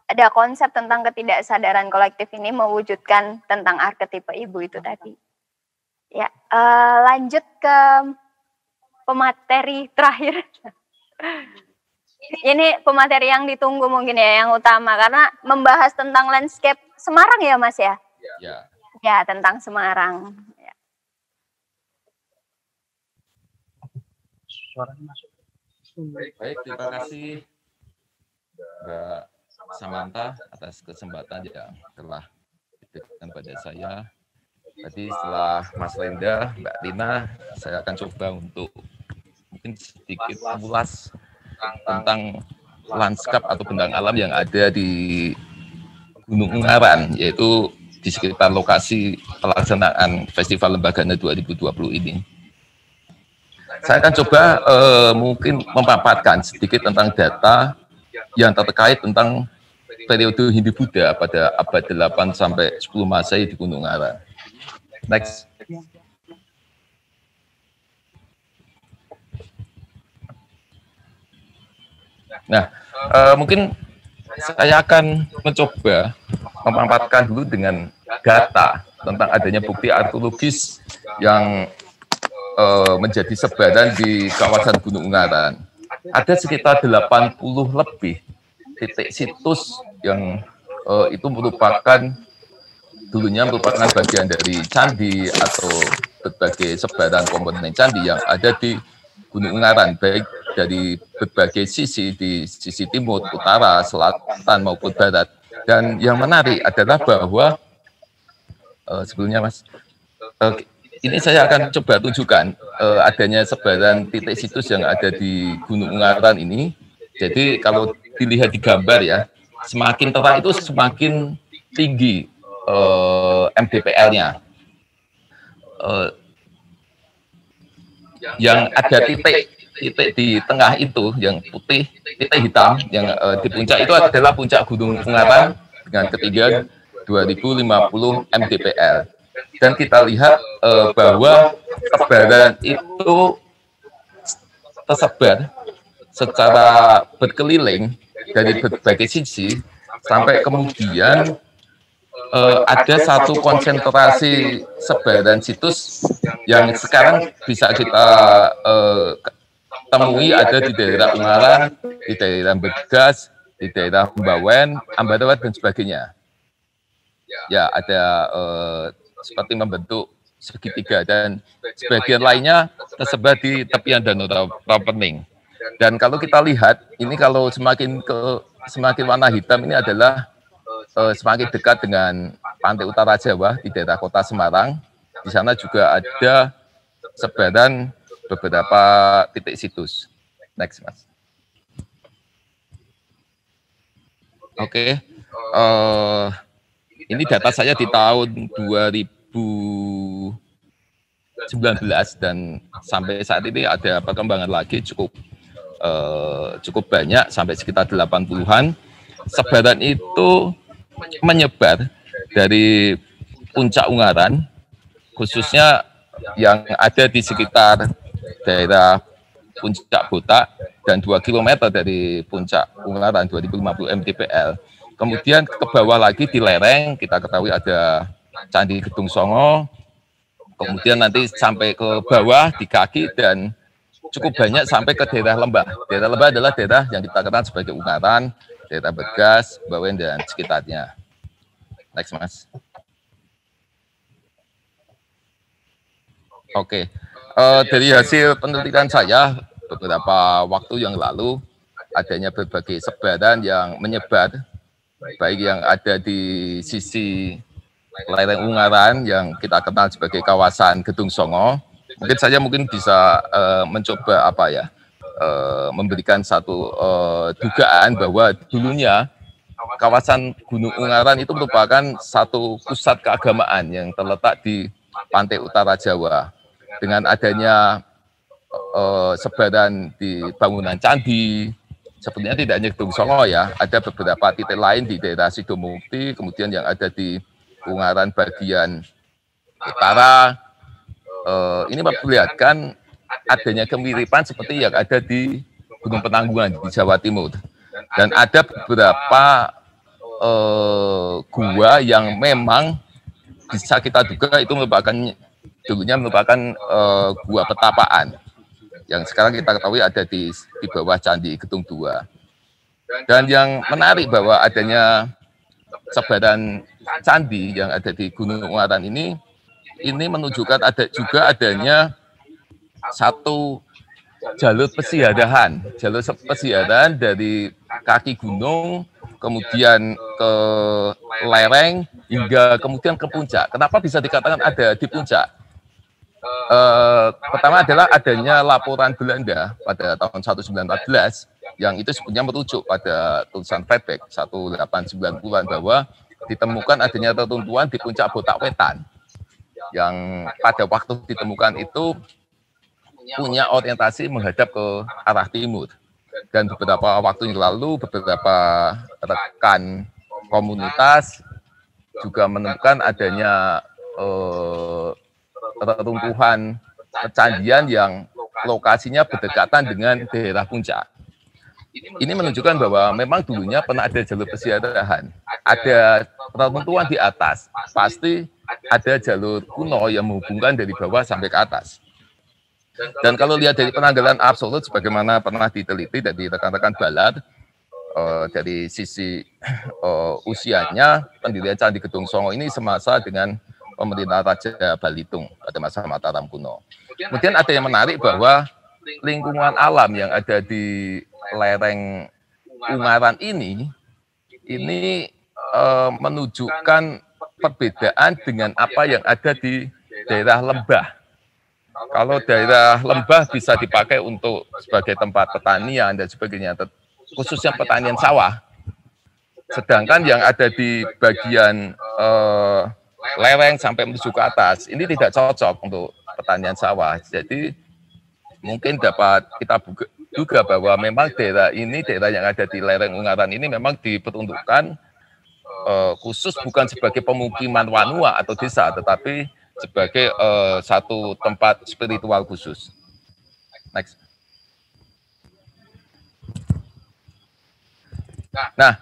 ada konsep tentang ketidaksadaran kolektif ini mewujudkan tentang arketipe ibu itu tadi. Ya, lanjut ke pemateri terakhir. Ini pemateri yang ditunggu mungkin ya, yang utama, karena membahas tentang landscape Semarang ya Mas ya? Ya. Ya, tentang Semarang. Ya. Suaranya masuk. Baik, terima kasih Mbak Samantha atas kesempatan yang telah diberikan pada saya. Tadi setelah Mas Lenda, Mbak Lina, saya akan coba untuk mungkin sedikit ulas tentang lanskap atau bentang alam yang ada di Gunung Ungaran, yaitu di sekitar lokasi pelaksanaan Festival Lembagana 2020 ini. Saya akan coba mungkin memaparkan sedikit tentang data yang terkait tentang periode Hindu-Buddha pada abad 8 sampai 10 Masehi di Gunung Ungaran. Next. Nah, mungkin saya akan mencoba memaparkan dulu dengan data tentang adanya bukti arkeologis yang menjadi sebaran di kawasan Gunung Ungaran. Ada sekitar 80 lebih titik situs yang itu merupakan dulunya merupakan bagian dari candi atau berbagai sebaran komponen candi yang ada di Gunung Ungaran, baik dari berbagai sisi, di sisi timur, utara, selatan maupun barat. Dan yang menarik adalah bahwa sebelumnya Mas, ini saya akan coba tunjukkan adanya sebaran titik situs yang ada di Gunung Ungaran ini. Jadi kalau dilihat di gambar ya, semakin terang itu semakin tinggi MDPL-nya. Yang ada titik di tengah itu yang putih, titik hitam yang di puncak itu adalah puncak Gunung Ungaran dengan ketinggian 2050 mdpl. Dan kita lihat bahwa sebaran itu tersebar secara berkeliling dari berbagai sisi sampai kemudian ada satu konsentrasi sebaran situs yang sekarang bisa kita temui ada di daerah Ungaran, di daerah Begas, di daerah Bawen, Ambarawa, dan sebagainya. Ya, ada seperti membentuk segitiga, dan sebagian lainnya tersebar di tepian Danau Rapening. Dan kalau kita lihat, ini kalau semakin warna hitam ini adalah semakin dekat dengan pantai utara Jawa di daerah kota Semarang. Di sana juga ada sebaran beberapa titik situs. Next, Mas. Oke. Ini data saya di tahun 2019 dan sampai saat ini ada perkembangan lagi cukup banyak, sampai sekitar 80-an. Sebaran itu menyebar dari puncak Ungaran, khususnya yang ada di sekitar daerah Puncak Botak dan 2 km dari puncak Ungaran 2050 mdpl. Kemudian ke bawah lagi di lereng kita ketahui ada Candi Gedung Songo, kemudian nanti sampai ke bawah di kaki dan cukup banyak sampai ke daerah Lembah. Daerah Lembah adalah daerah yang kita kenal sebagai Ungaran, daerah Begas, Bawen, dan sekitarnya. Next, Mas. Oke. Dari hasil penelitian saya beberapa waktu yang lalu, adanya berbagai sebaran yang menyebar, baik yang ada di sisi lereng Ungaran yang kita kenal sebagai kawasan Gedung Songo. Mungkin saya bisa mencoba memberikan satu dugaan bahwa dulunya kawasan Gunung Ungaran itu merupakan satu pusat keagamaan yang terletak di pantai utara Jawa. Dengan adanya sebaran di bangunan candi, sepertinya tidak hanya Gedung Songo ya, ada beberapa titik lain di daerah Sidomukti, kemudian yang ada di Ungaran bagian utara. Ini memperlihatkan adanya kemiripan seperti yang ada di Gunung Penanggungan di Jawa Timur. Dan ada beberapa gua yang memang bisa kita duga itu dulunya merupakan gua petapaan yang sekarang kita ketahui ada di bawah Candi Gedung 2. Dan yang menarik bahwa adanya sebaran candi yang ada di Gunung Ungaran ini menunjukkan adanya satu jalur pesiaran dari kaki gunung kemudian ke lereng hingga kemudian ke puncak. Kenapa bisa dikatakan ada di puncak? Pertama adalah adanya laporan Belanda pada tahun 1914 yang itu sebenarnya merujuk pada tulisan Fredbeck 1890-an bahwa ditemukan adanya reruntuhan di puncak Botak Wetan yang pada waktu ditemukan itu punya orientasi menghadap ke arah timur. Dan beberapa waktu yang lalu beberapa rekan komunitas juga menemukan adanya reruntuhan pecandian yang lokasinya berdekatan dengan daerah puncak. Ini menunjukkan bahwa memang dulunya pernah ada jalur pesiaran, ada reruntuhan di atas, pasti ada jalur kuno yang menghubungkan dari bawah sampai ke atas. Dan kalau lihat dari penanggalan absolut, sebagaimana pernah diteliti dari rekan-rekan Balar, dari sisi usianya, pendirian Candi Gedong Songo ini semasa dengan pemerintah Raja Balitung pada masa Mataram kuno. Kemudian ada yang menarik bahwa lingkungan alam yang ada di lereng Ungaran ini menunjukkan perbedaan dengan apa yang ada di daerah lembah. Kalau daerah lembah bisa dipakai untuk sebagai tempat pertanian dan sebagainya, khususnya pertanian sawah. Sedangkan yang ada di bagian lereng sampai menuju ke atas, ini tidak cocok untuk pertanian sawah. Jadi mungkin dapat kita duga bahwa memang daerah ini, daerah yang ada di lereng Ungaran ini memang diperuntukkan khusus bukan sebagai pemukiman wanua atau desa, tetapi sebagai satu tempat spiritual khusus. Next. Nah,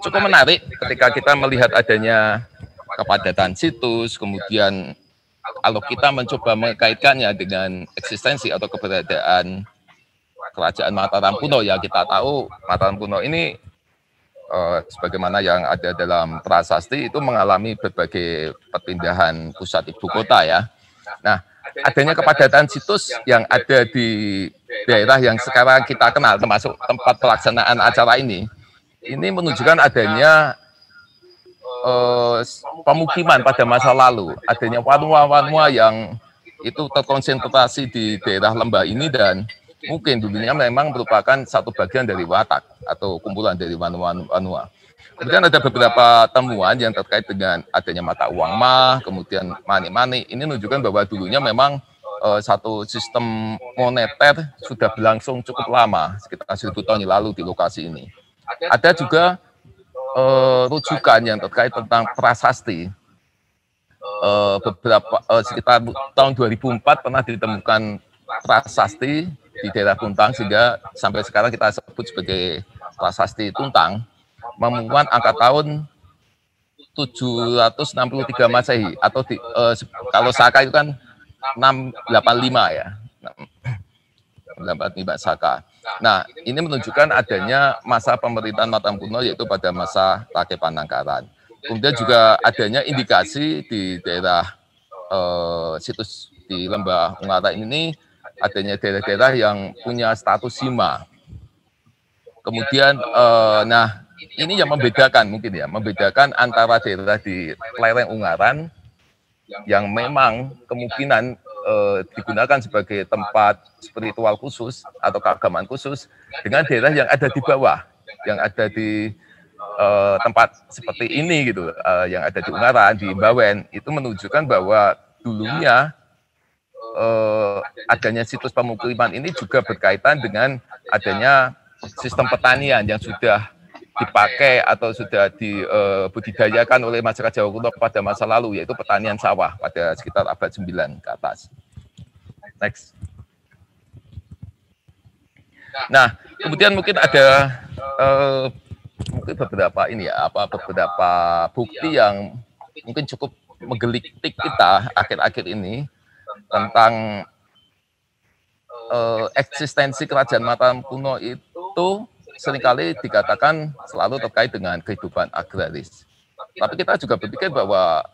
cukup menarik ketika kita melihat adanya kepadatan situs, kemudian kalau kita mencoba mengaitkannya dengan eksistensi atau keberadaan kerajaan Mataram kuno, ya kita tahu Mataram kuno ini sebagaimana yang ada dalam prasasti itu mengalami berbagai perpindahan pusat ibu kota ya. Nah, adanya kepadatan situs yang ada di daerah yang sekarang kita kenal termasuk tempat pelaksanaan acara ini menunjukkan adanya pemukiman pada masa lalu, adanya wanua-wanua yang itu terkonsentrasi di daerah lembah ini dan mungkin dulunya memang merupakan satu bagian dari watak atau kumpulan dari wanua-wanua. Kemudian ada beberapa temuan yang terkait dengan adanya mata uang mah, kemudian manik-manik. Ini menunjukkan bahwa dulunya memang satu sistem moneter sudah berlangsung cukup lama, sekitar 1000 tahun yang lalu di lokasi ini. Ada juga rujukan yang terkait tentang prasasti. Sekitar tahun 2004 pernah ditemukan prasasti di daerah Tuntang, sehingga sampai sekarang kita sebut sebagai prasasti Tuntang, memuat angka tahun 763 Masehi atau kalau Saka itu kan 685 ya. 685 Saka. Nah, ini menunjukkan adanya masa pemerintahan Mataram kuno yaitu pada masa Kakek Panangkaran. Kemudian juga adanya indikasi di daerah situs di Lembah Ungaran ini adanya daerah-daerah yang punya status sima. Kemudian nah ini yang membedakan mungkin ya, membedakan antara daerah di lereng Ungaran yang memang kemungkinan digunakan sebagai tempat spiritual khusus atau keagamaan khusus dengan daerah yang ada di bawah, yang ada di tempat seperti ini gitu, yang ada di Ungaran, di Imbawen, itu menunjukkan bahwa dulunya adanya situs pemukiman ini juga berkaitan dengan adanya sistem pertanian yang sudah dipakai atau sudah dibudidayakan oleh masyarakat Jawa kuno pada masa lalu, yaitu pertanian sawah pada sekitar abad 9 ke atas. Next. Nah, kemudian mungkin ada mungkin beberapa beberapa bukti yang mungkin cukup menggelitik kita akhir-akhir ini tentang eksistensi kerajaan Mataram kuno itu seringkali dikatakan selalu terkait dengan kehidupan agraris. Tapi kita juga berpikir bahwa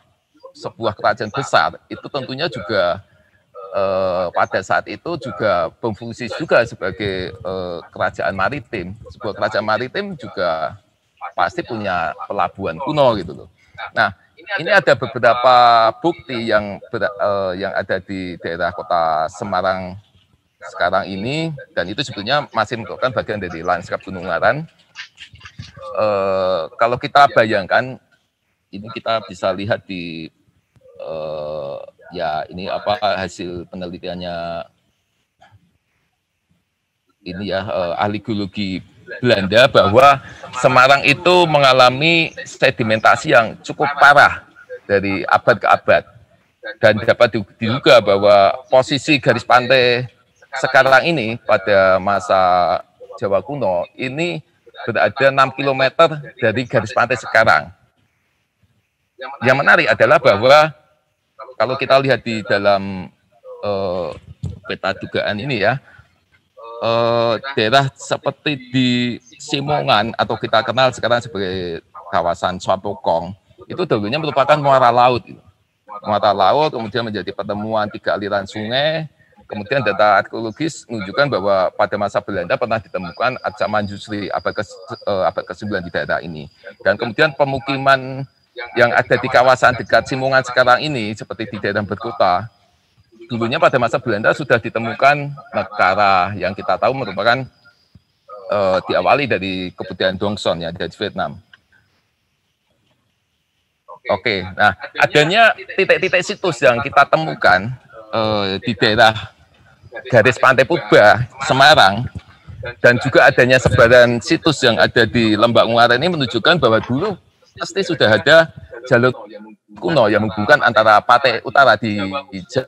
sebuah kerajaan besar itu tentunya juga pada saat itu juga berfungsi juga sebagai kerajaan maritim. Sebuah kerajaan maritim juga pasti punya pelabuhan kuno gitu loh. Nah, ini ada beberapa bukti yang ada di daerah kota Semarang sekarang ini, dan itu sebetulnya masih merupakan bagian dari lanskap Gunung Ungaran. Kalau kita bayangkan, ini kita bisa lihat di ya ini hasil penelitiannya ini ya ahli geologi Belanda, bahwa Semarang itu mengalami sedimentasi yang cukup parah dari abad ke abad, dan dapat diduga bahwa posisi garis pantai sekarang ini pada masa Jawa kuno ini berada 6 km dari garis pantai sekarang. Yang menarik adalah bahwa kalau kita lihat di dalam peta dugaan ini ya, daerah seperti di Simongan atau kita kenal sekarang sebagai kawasan Swapokong, itu dulunya merupakan muara laut. Muara laut kemudian menjadi pertemuan 3 aliran sungai. Kemudian data arkeologis menunjukkan bahwa pada masa Belanda pernah ditemukan ancaman Jusri abad ke-9 di daerah ini. Dan kemudian pemukiman yang ada di kawasan dekat Simongan sekarang ini, seperti di daerah Berkota, dulunya pada masa Belanda sudah ditemukan Mekara yang kita tahu merupakan diawali dari kebudayaan Dongson ya, dari Vietnam. Oke, nah adanya titik-titik situs yang kita temukan di daerah garis Pantai Purba, Semarang, dan juga adanya sebaran situs yang ada di Lembak Ungaran ini menunjukkan bahwa dulu pasti sudah ada jalur kuno yang menghubungkan antara Pantai Utara di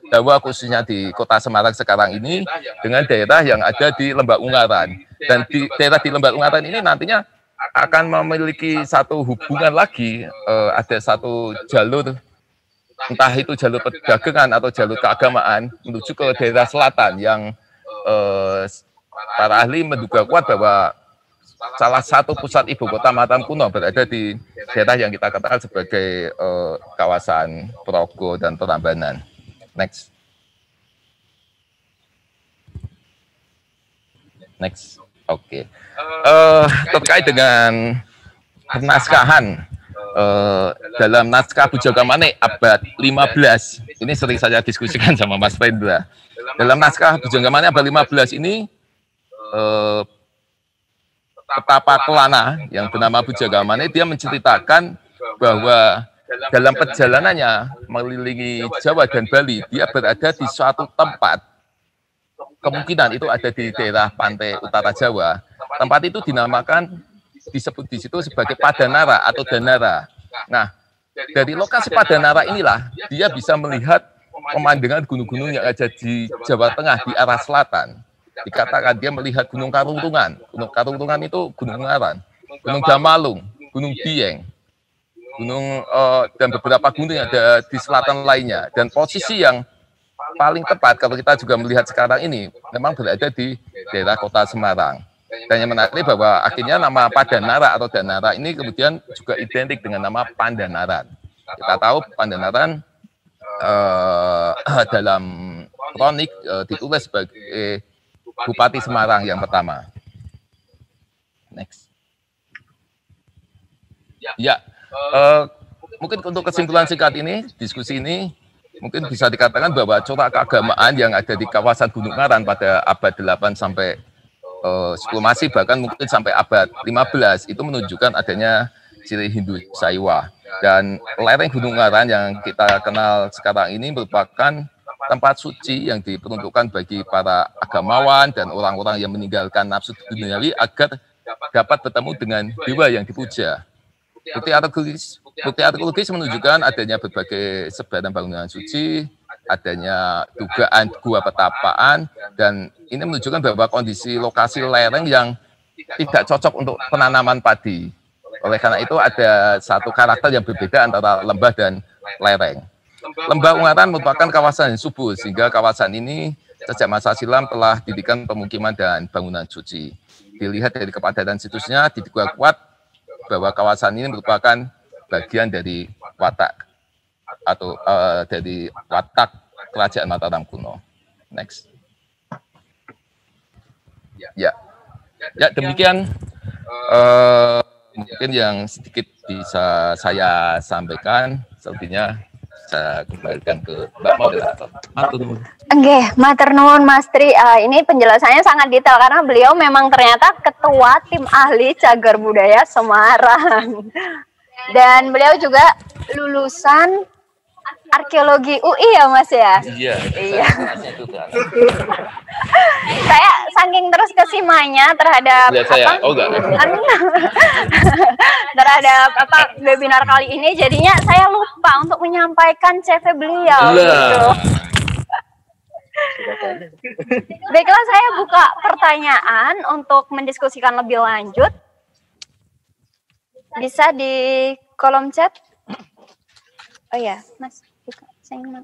Jawa, khususnya di kota Semarang sekarang ini, dengan daerah yang ada di Lembak Ungaran. Dan di daerah di Lembak Ungaran ini nantinya akan memiliki satu hubungan lagi, ada satu jalur, entah itu jalur perdagangan atau jalur keagamaan menuju ke daerah selatan yang para ahli menduga kuat bahwa salah satu pusat ibu kota Mataram kuno berada di daerah yang kita katakan sebagai kawasan Progo dan Prambanan. Next. Next. Oke. Terkait dengan penaskahan dalam naskah Pujaga Manik abad 15, ini sering saya diskusikan sama Mas Rendra. Dalam naskah Pujaga Manik abad 15 ini, Petapa Kelana yang bernama Pujaga Manik, dia menceritakan bahwa dalam perjalanannya mengelilingi Jawa dan Bali, dia berada di suatu tempat, kemungkinan itu ada di daerah pantai utara Jawa. Tempat itu dinamakan, disebut di situ sebagai Padanara atau Danara. Nah, dari lokasi Padanara inilah dia bisa melihat pemandangan gunung-gunung yang ada di Jawa Tengah di arah selatan. Dikatakan dia melihat Gunung Karungtungan. Gunung Karungtungan itu Gunung Ungaran, Gunung Damalung, Gunung Dieng, dan beberapa gunung yang ada di selatan lainnya. Dan posisi yang paling tepat kalau kita juga melihat sekarang ini memang berada di daerah kota Semarang. Dan yang menarik bahwa akhirnya nama Padanara atau Danara ini kemudian juga identik dengan nama Pandanaran. Kita tahu Pandanaran dalam kronik ditulis sebagai Bupati Semarang yang pertama. Next. Ya, mungkin untuk kesimpulan singkat ini, diskusi ini, mungkin bisa dikatakan bahwa corak keagamaan yang ada di kawasan Gunung Ungaran pada abad 8 sampai 10 Masih, bahkan mungkin sampai abad 15, itu menunjukkan adanya ciri Hindu Saiwa. Dan lereng Gunung Ungaran yang kita kenal sekarang ini merupakan tempat suci yang diperuntukkan bagi para agamawan dan orang-orang yang meninggalkan nafsu duniawi agar dapat bertemu dengan dewa yang dipuja. Bukti arkeologis menunjukkan adanya berbagai sebaran bangunan suci, adanya dugaan gua petapaan, dan ini menunjukkan bahwa kondisi lokasi lereng yang tidak cocok untuk penanaman padi. Oleh karena itu ada satu karakter yang berbeda antara lembah dan lereng. Lembah Ungaran merupakan kawasan yang subur, sehingga kawasan ini sejak masa silam telah didirikan pemukiman dan bangunan suci. Dilihat dari kepadatan situsnya, diduga kuat bahwa kawasan ini merupakan bagian dari watak atau dari watak kerajaan Mataram kuno. Next. Ya, demikian mungkin yang sedikit bisa saya sampaikan. Selebihnya saya kembalikan ke Mbak Moderator. Oke, matur nuwun Mas Tri. Ini penjelasannya sangat detail karena beliau memang ternyata ketua tim ahli cagar budaya Semarang. Dan beliau juga lulusan arkeologi UI ya Mas ya? Iya. Saya saking terus kesimanya terhadap terhadap webinar kali ini, jadinya saya lupa untuk menyampaikan CV beliau. Gitu. Baiklah, saya buka pertanyaan untuk mendiskusikan lebih lanjut. Bisa di kolom chat. Oh ya, Mas, buka. Saya mau.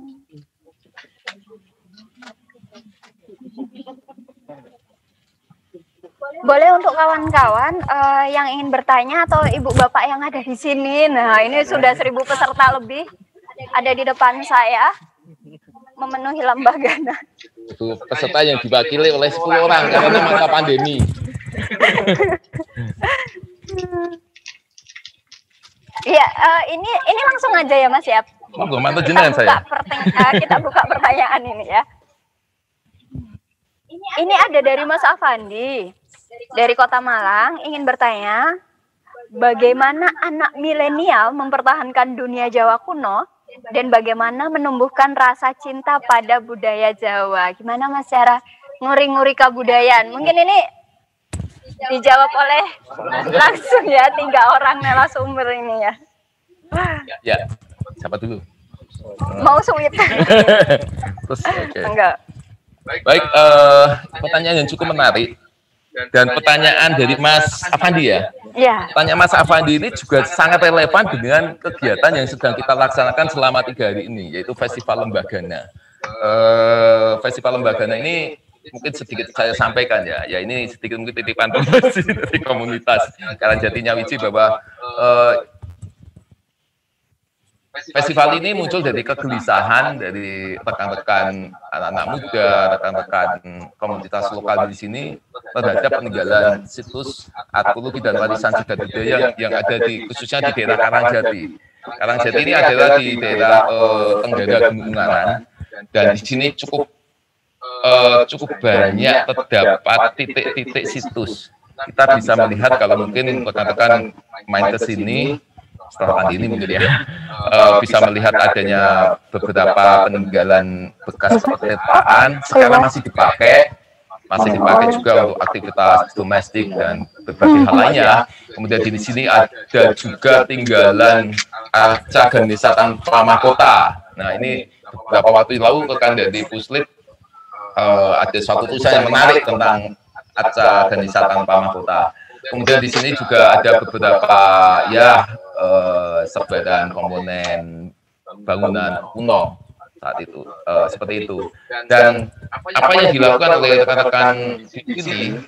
boleh untuk kawan-kawan yang ingin bertanya atau ibu bapak yang ada di sini. Nah, ini sudah 1000 peserta lebih ada di depan saya memenuhi Lembagana. Itu peserta yang diwakili oleh 10 orang karena masa pandemi. Iya, ini langsung aja ya Mas ya. Monggo mantu jenengan saya. Kita buka pertanyaan ini ya. Ini ada dari Mas Afandi dari Kota Malang ingin bertanya, bagaimana anak milenial mempertahankan dunia Jawa kuno dan bagaimana menumbuhkan rasa cinta pada budaya Jawa? Gimana Mas cara nguri-nguri kebudayaan? Mungkin ini dijawab oleh langsung ya 3 orang narasumber ini ya. Ya, siapa dulu? Mau sweet? Terus, okay. Enggak. Baik, pertanyaan yang cukup menarik dan pertanyaan dari Mas Afandi ya. Ya. Pertanyaan Mas Afandi ini juga sangat relevan dengan kegiatan yang sedang kita laksanakan selama 3 hari ini, yaitu Festival Lembagana. Festival Lembagana ini mungkin sedikit saya sampaikan ya. Ya ini sedikit mungkin titipan promosi dari komunitas Karangjati Nyawiji bahwa festival ini muncul dari kegelisahan dari rekan-rekan anak-anak muda, rekan-rekan komunitas lokal di sini terhadap peninggalan situs arkeologi dan warisan cagar budaya yang ada di khususnya di daerah Karangjati. Karangjati ini adalah di daerah Tenggara Gunung Ungaran dan di sini cukup banyak terdapat titik-titik situs. Kita bisa melihat kalau mungkin rekan-rekan main ke sini setelah pandemi mungkin ya, bisa melihat adanya beberapa peninggalan bekas perketaan sekarang masih dipakai juga untuk aktivitas domestik dan berbagai hal lainnya. Kemudian di sini ada juga tinggalan arca Ganesha tanpa mahkota. Nah ini beberapa waktu lalu rekan dari Puslit ada suatu tulisan yang menarik tentang arca Ganesha tanpa mahkota. Kemudian di sini juga ada beberapa sebadan komponen bangunan kuno saat itu seperti itu. Dan apa yang dilakukan oleh rekan-rekan ini,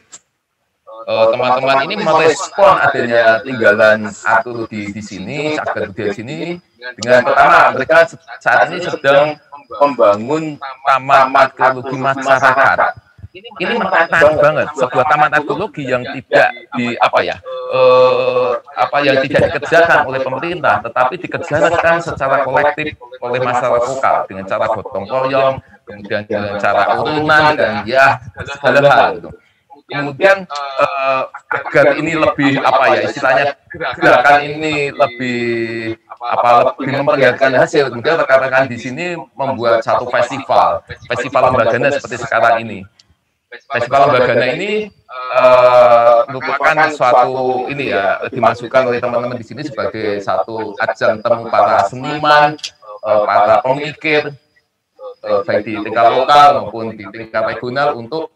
teman-teman ini merespon adanya tinggalan arkeologi di sini, cagar budaya di sini dengan pertama mereka saat ini sedang membangun taman arkeologi masyarakat. Ini menarik banget, sebuah taman arkeologi yang tidak yang tidak dikerjakan oleh pemerintah, tetapi dikerjakan secara kolektif oleh masyarakat lokal dengan cara gotong royong, kemudian dengan cara urunan dan ya segala hal gitu. Kemudian agar ini lebih istilahnya gerakan ini lebih memperlihatkan hasil, kemudian rekan-rekan di sini membuat satu festival Lembagana seperti sekarang ini. Festival Lembagana ini merupakan suatu dimasukkan oleh teman-teman di sini sebagai satu ajang temu para seniman, para pemikir, baik di tingkat lokal maupun di tingkat regional untuk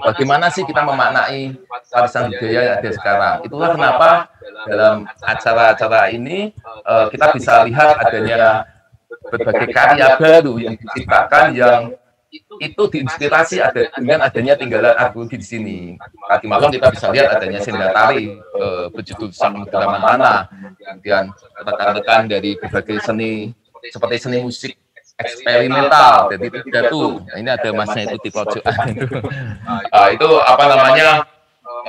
bagaimana sih kita memaknai warisan budaya yang ada sekarang. Itulah kenapa dalam acara-acara ini kita bisa lihat adanya berbagai karya baru yang diciptakan yang itu diinspirasi dengan adanya tinggalan arkeologi di sini. Tadi malam kita bisa lihat adanya senda tari berjudul Sang Kedalaman Tanah. Kemudian rekan-rekan dari berbagai seni seperti seni musik eksperimental, jadi tidak tuh. Nah, ini ada masnya itu di pojokan itu. Itu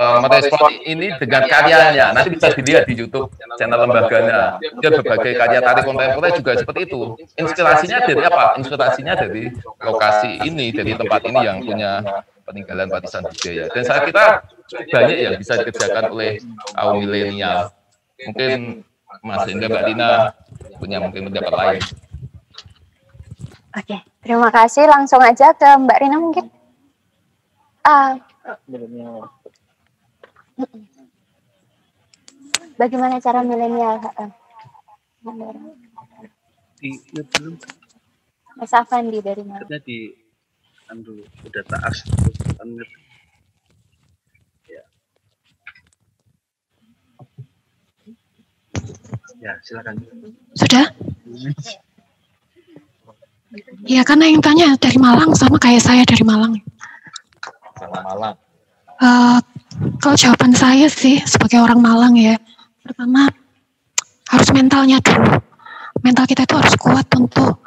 merespon ini dengan karyanya. Nanti bisa dilihat di YouTube channel Lembagana. Dia berbagai karya tari kontemporer juga seperti itu. Inspirasinya dari apa? Inspirasinya dari lokasi ini, dari tempat ini yang punya peninggalan warisan budaya. Dan saya kira banyak yang bisa dikerjakan oleh kaum milenial. Mungkin Mas Hendra, Mbak Dina punya mungkin pendapat lain. Oke, terima kasih. Langsung aja ke Mbak Rina mungkin. Bagaimana cara milenial? Mas Afandi dari mana? Di udah taas. Ya, silakan. Sudah? Ya, karena yang tanya dari Malang sama kayak saya dari Malang. Malang. Kalau jawaban saya sih sebagai orang Malang ya, pertama harus mentalnya dulu. Mental kita itu harus kuat untuk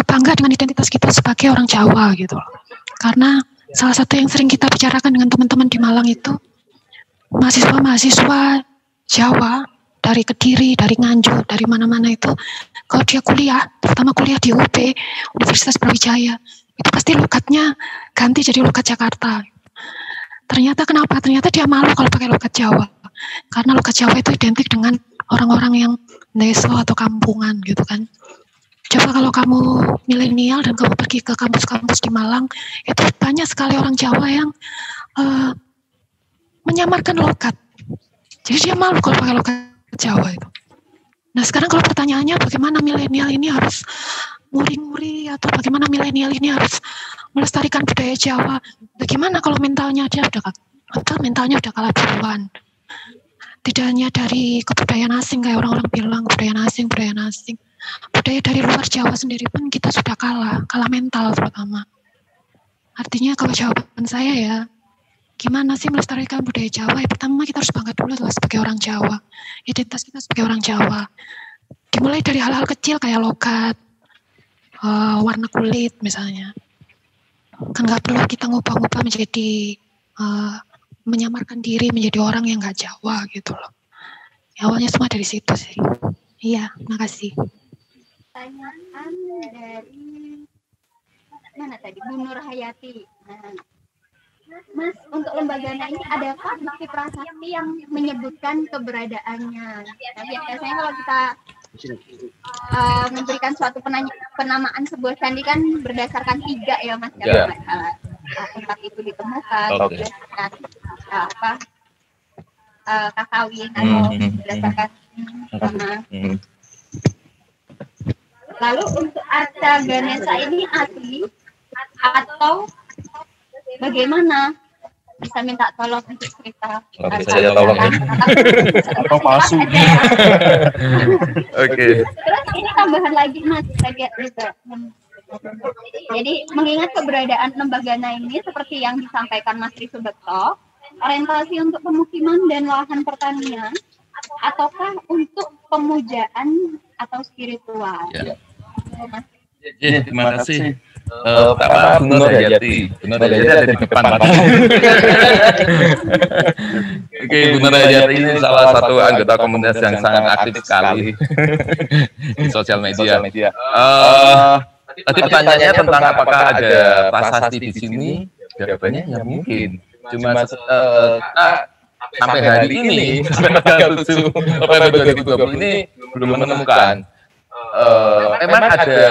bangga dengan identitas kita sebagai orang Jawa gitu loh. Karena salah satu yang sering kita bicarakan dengan teman-teman di Malang itu mahasiswa Jawa dari Kediri, dari Nganjuk, dari mana-mana itu kalau dia kuliah, terutama kuliah di UB, Universitas Brawijaya, itu pasti lokatnya ganti jadi lokat Jakarta. Ternyata kenapa? Ternyata dia malu kalau pakai lokat Jawa. Karena lokat Jawa itu identik dengan orang-orang yang deso atau kampungan gitu kan. Coba kalau kamu milenial dan kamu pergi ke kampus-kampus di Malang, itu banyak sekali orang Jawa yang menyamarkan lokat. Jadi dia malu kalau pakai lokat Jawa itu. Nah sekarang kalau pertanyaannya bagaimana milenial ini harus muri-muri atau bagaimana milenial ini harus melestarikan budaya Jawa. Bagaimana kalau mentalnya dia mentalnya udah kalah duluan. Tidak hanya dari kebudayaan asing kayak orang-orang bilang budaya asing. Budaya dari luar Jawa sendiri pun kita sudah kalah mental terutama. Artinya kalau jawaban saya ya, gimana sih melestarikan budaya Jawa? Ya, pertama kita harus bangga dulu lah sebagai orang Jawa. Identitas kita sebagai orang Jawa. Dimulai dari hal-hal kecil kayak lokat, warna kulit misalnya. Kan nggak perlu kita ngubah-ngubah menjadi menyamarkan diri menjadi orang yang nggak Jawa gitu loh. Ya, awalnya semua dari situ sih. Iya, makasih. Pertanyaan dari mana tadi? Bu Nur Hayati. Nah, Mas, untuk lembaga ini adakah bukti prasasti yang menyebutkan keberadaannya? Nah, biasanya kalau kita memberikan suatu penamaan sebuah candi kan berdasarkan 3 ya Mas, kalau masalah tempat itu ditemukan, kakawin atau berdasarkan nama. Lalu untuk Arca Ganesha ini asli atau bagaimana? Bisa minta tolong untuk cerita. Saya tolong ya. Atau palsu. Oke. Terus ini tambahan lagi Mas, saya lihat juga. Jadi mengingat keberadaan Lembagana ini seperti yang disampaikan Mas Risu Bekto, orientasi untuk pemukiman dan lahan pertanian, ataukah untuk pemujaan atau spiritual? Ya. Terima kasih. Pertama, Bu Nur Hayati. Bu Nur Hayati ada di depan. Oke, Bu Nur Hayati ini salah satu anggota komunitas yang sangat aktif sekali di sosial media. Tadi pertanyaannya tentang apakah ada prasasti di sini, jawabannya ya mungkin. Cuma sampai hari ini, sampai 7 November 2020 ini belum menemukan. Memang ada,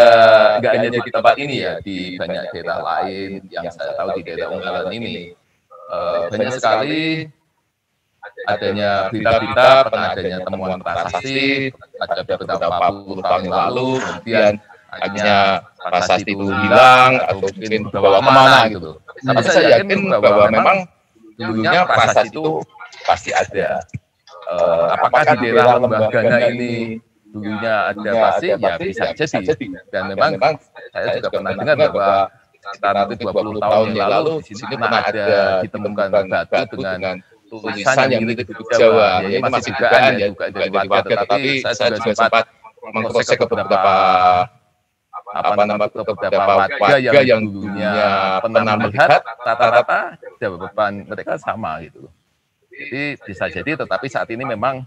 nggak hanya di tempat ini ya, di banyak daerah lain yang saya tahu di daerah Ungaran ini. Banyak sekali adanya berita-berita pernah adanya temuan prasasti, ada beberapa puluh tahun yang lalu, kemudian akhirnya prasasti itu hilang atau mungkin dibawa kemana gitu. Tapi saya yakin bahwa memang dulunya prasasti itu pasti ada. Apakah di daerah Lembagana ini dulunya ada pasti, ya bisa jadi. Dan memang saya juga pernah dengar bahwa sekitar 20 tahun yang lalu di sini pernah ada ditemukan batu dengan tulisan yang milik buku Jawa. Ya, ini masih dugaan ya, bukan dari warga, tetapi saya juga sempat mengcek ke beberapa warga yang dulunya pernah melihat, rata-rata jawaban mereka sama gitu. Jadi bisa jadi, tetapi saat ini memang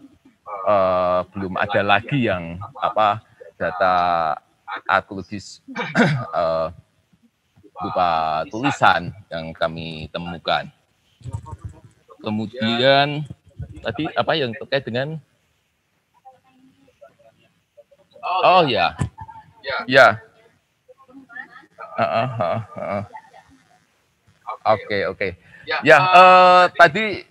belum ada lagi yang data arkeologis berupa tulisan yang kami temukan. Kemudian tadi apa yang terkait dengan Oke. Ya, tadi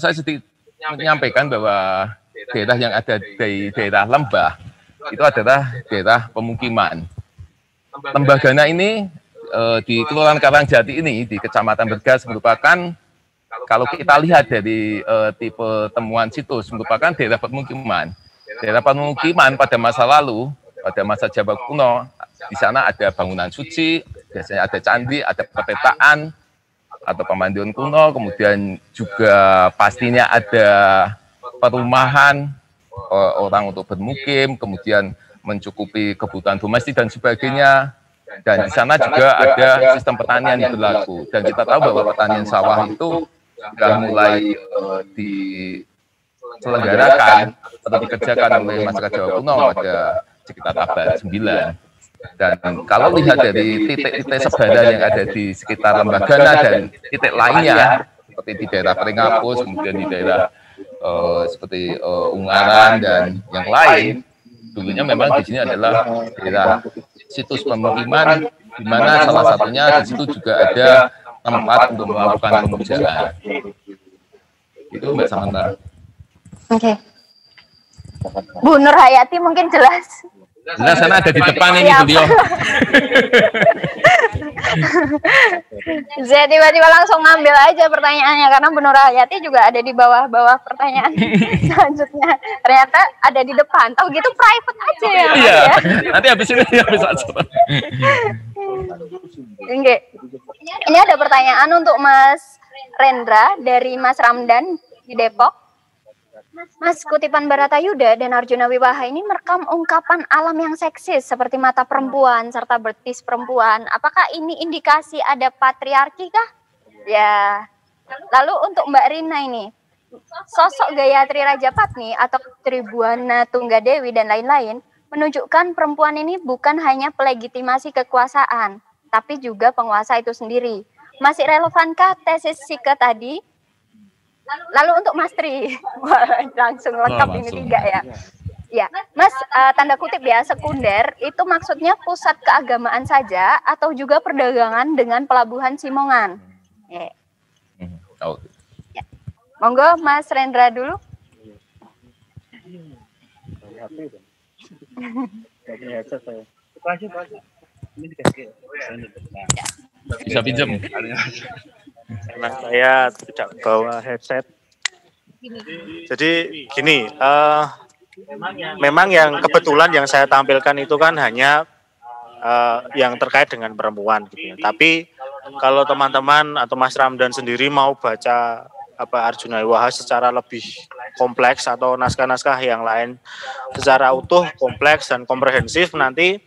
saya sedikit menyampaikan bahwa daerah yang ada di daerah lembah itu adalah daerah pemukiman. Lembagana ini di Kelurahan Karangjati ini di Kecamatan Bergas merupakan, kalau kita lihat dari tipe temuan situs, merupakan daerah pemukiman. Daerah pemukiman pada masa lalu, pada masa Jawa kuno, di sana ada bangunan suci, biasanya ada candi, ada perpetaan atau pemandian kuno, kemudian juga pastinya ada perumahan orang untuk bermukim, kemudian mencukupi kebutuhan domestik dan sebagainya. Dan di sana juga ada sistem pertanian yang berlaku. Dan kita tahu bahwa pertanian sawah itu sudah mulai diselenggarakan atau dikerjakan oleh masyarakat Jawa kuno pada sekitar abad 9. Dan kalau lihat dari titik-titik sebaran yang ada di sekitar Lembagana dan titik lainnya, seperti di daerah Pringapus, kemudian di daerah seperti Ungaran dan yang lain, dulunya memang di sini adalah daerah situs pemukiman, di mana salah satunya di situ juga ada tempat untuk melakukan pemujaan. Itu Mbak Samantha. Oke. Bu Nur Hayati mungkin jelas. Jelas, sana ada di depan ini beliau. Saya tiba-tiba langsung ngambil aja pertanyaannya karena Bu Nur Hayati juga ada di bawah-bawah pertanyaan selanjutnya. Ternyata ada di depan. Tahu gitu private aja ya. Iya. Nanti habis ini habis aja. Oke. Ini ada pertanyaan untuk Mas Rendra dari Mas Ramdan di Depok. Mas, kutipan Baratayuda dan Arjuna Wiwaha ini merekam ungkapan alam yang seksis seperti mata perempuan serta betis perempuan. Apakah ini indikasi ada patriarki kah? Ya. Lalu untuk Mbak Rina ini, sosok Gayatri Rajapatni atau Tribuana Tunggadewi dan lain-lain menunjukkan perempuan ini bukan hanya pelegitimasi kekuasaan, tapi juga penguasa itu sendiri. Masih relevankah tesis Sike tadi? Lalu untuk Mas Tri, langsung lengkap ini 3 ya. Ya, Mas, tanda kutip ya, sekunder itu maksudnya pusat keagamaan saja atau juga perdagangan dengan pelabuhan Simongan. Ya. Ya. Monggo Mas Rendra dulu. Bisa pinjam. Karena saya tidak bawa headset. Jadi gini, memang yang kebetulan yang saya tampilkan itu kan hanya yang terkait dengan perempuan gitu ya. Tapi kalau teman-teman atau Mas Ramdan sendiri mau baca Arjuna Wiwaha secara lebih kompleks atau naskah-naskah yang lain secara utuh, kompleks dan komprehensif, nanti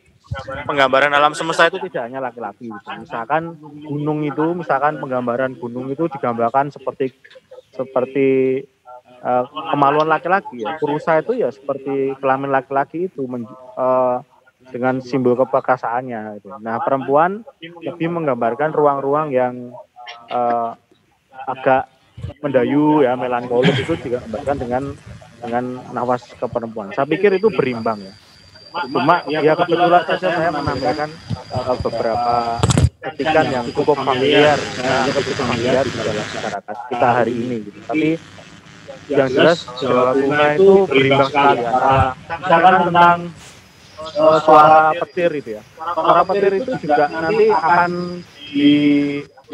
penggambaran alam semesta itu tidak hanya laki-laki gitu. Misalkan gunung itu, misalkan penggambaran gunung itu digambarkan seperti kemaluan laki-laki ya. Kurusa itu ya seperti kelamin laki-laki itu dengan simbol keperkasaannya gitu. Nah, perempuan lebih menggambarkan ruang-ruang yang agak mendayu ya, melankolis, itu digambarkan dengan nafas keperempuan. Saya pikir itu berimbang ya. Cuma ya kebetulan saja saya menampilkan beberapa ketikan yang cukup familiar di dalam masyarakat kita hari ini gitu. Tapi yang jelas Jawa Kuno itu berimbang sekali antara misalkan tentang suara petir itu ya. Suara petir itu juga nanti akan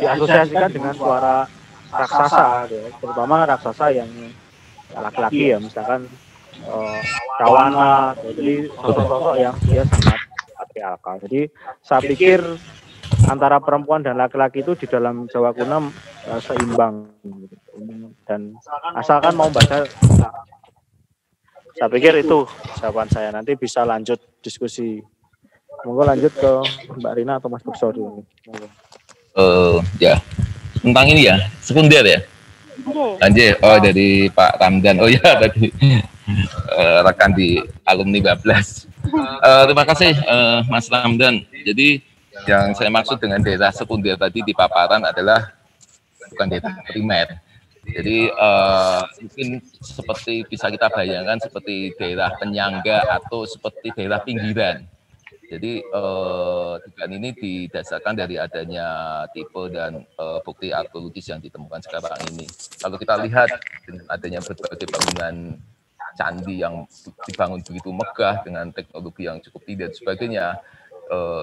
diasosiasikan dengan suara raksasa gitu ya. Terutama raksasa yang laki-laki ya, misalkan Rawana, jadi sosok-sosok yang dia sangat patriarkal. Jadi saya pikir antara perempuan dan laki-laki itu di dalam Jawa Kuno seimbang gitu. Dan asalkan mau baca, saya pikir itu jawaban saya. Nanti bisa lanjut diskusi. Monggo lanjut ke Mbak Rina atau Mas Bekso dulu. Ya tentang ini ya, sekunder ya. Lanjut, dari Pak Ramdan. Oh ya, tadi rekan di alumni 12. Terima kasih Mas Ramdan. Jadi yang saya maksud dengan daerah sekunder tadi di paparan adalah bukan daerah primer. Jadi mungkin seperti bisa kita bayangkan seperti daerah penyangga atau seperti daerah pinggiran. Jadi dugaan ini didasarkan dari adanya tipe dan bukti arkeologis yang ditemukan sekarang ini. Kalau kita lihat dengan adanya berbagai bangunan candi yang dibangun begitu megah dengan teknologi yang cukup tinggi dan sebagainya,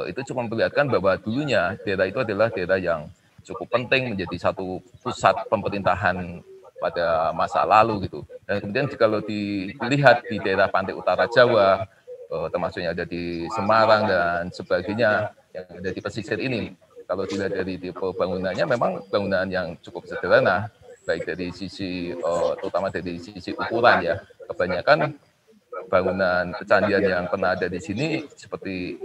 itu cuma memperlihatkan bahwa dulunya daerah itu adalah daerah yang cukup penting menjadi satu pusat pemerintahan pada masa lalu gitu. Dan kemudian kalau dilihat di daerah pantai utara Jawa, termasuk yang ada di Semarang dan sebagainya, yang ada di pesisir ini. Kalau dilihat dari tipe bangunannya, memang bangunan yang cukup sederhana, baik dari sisi, terutama dari sisi ukuran ya. Kebanyakan bangunan pecandian yang pernah ada di sini seperti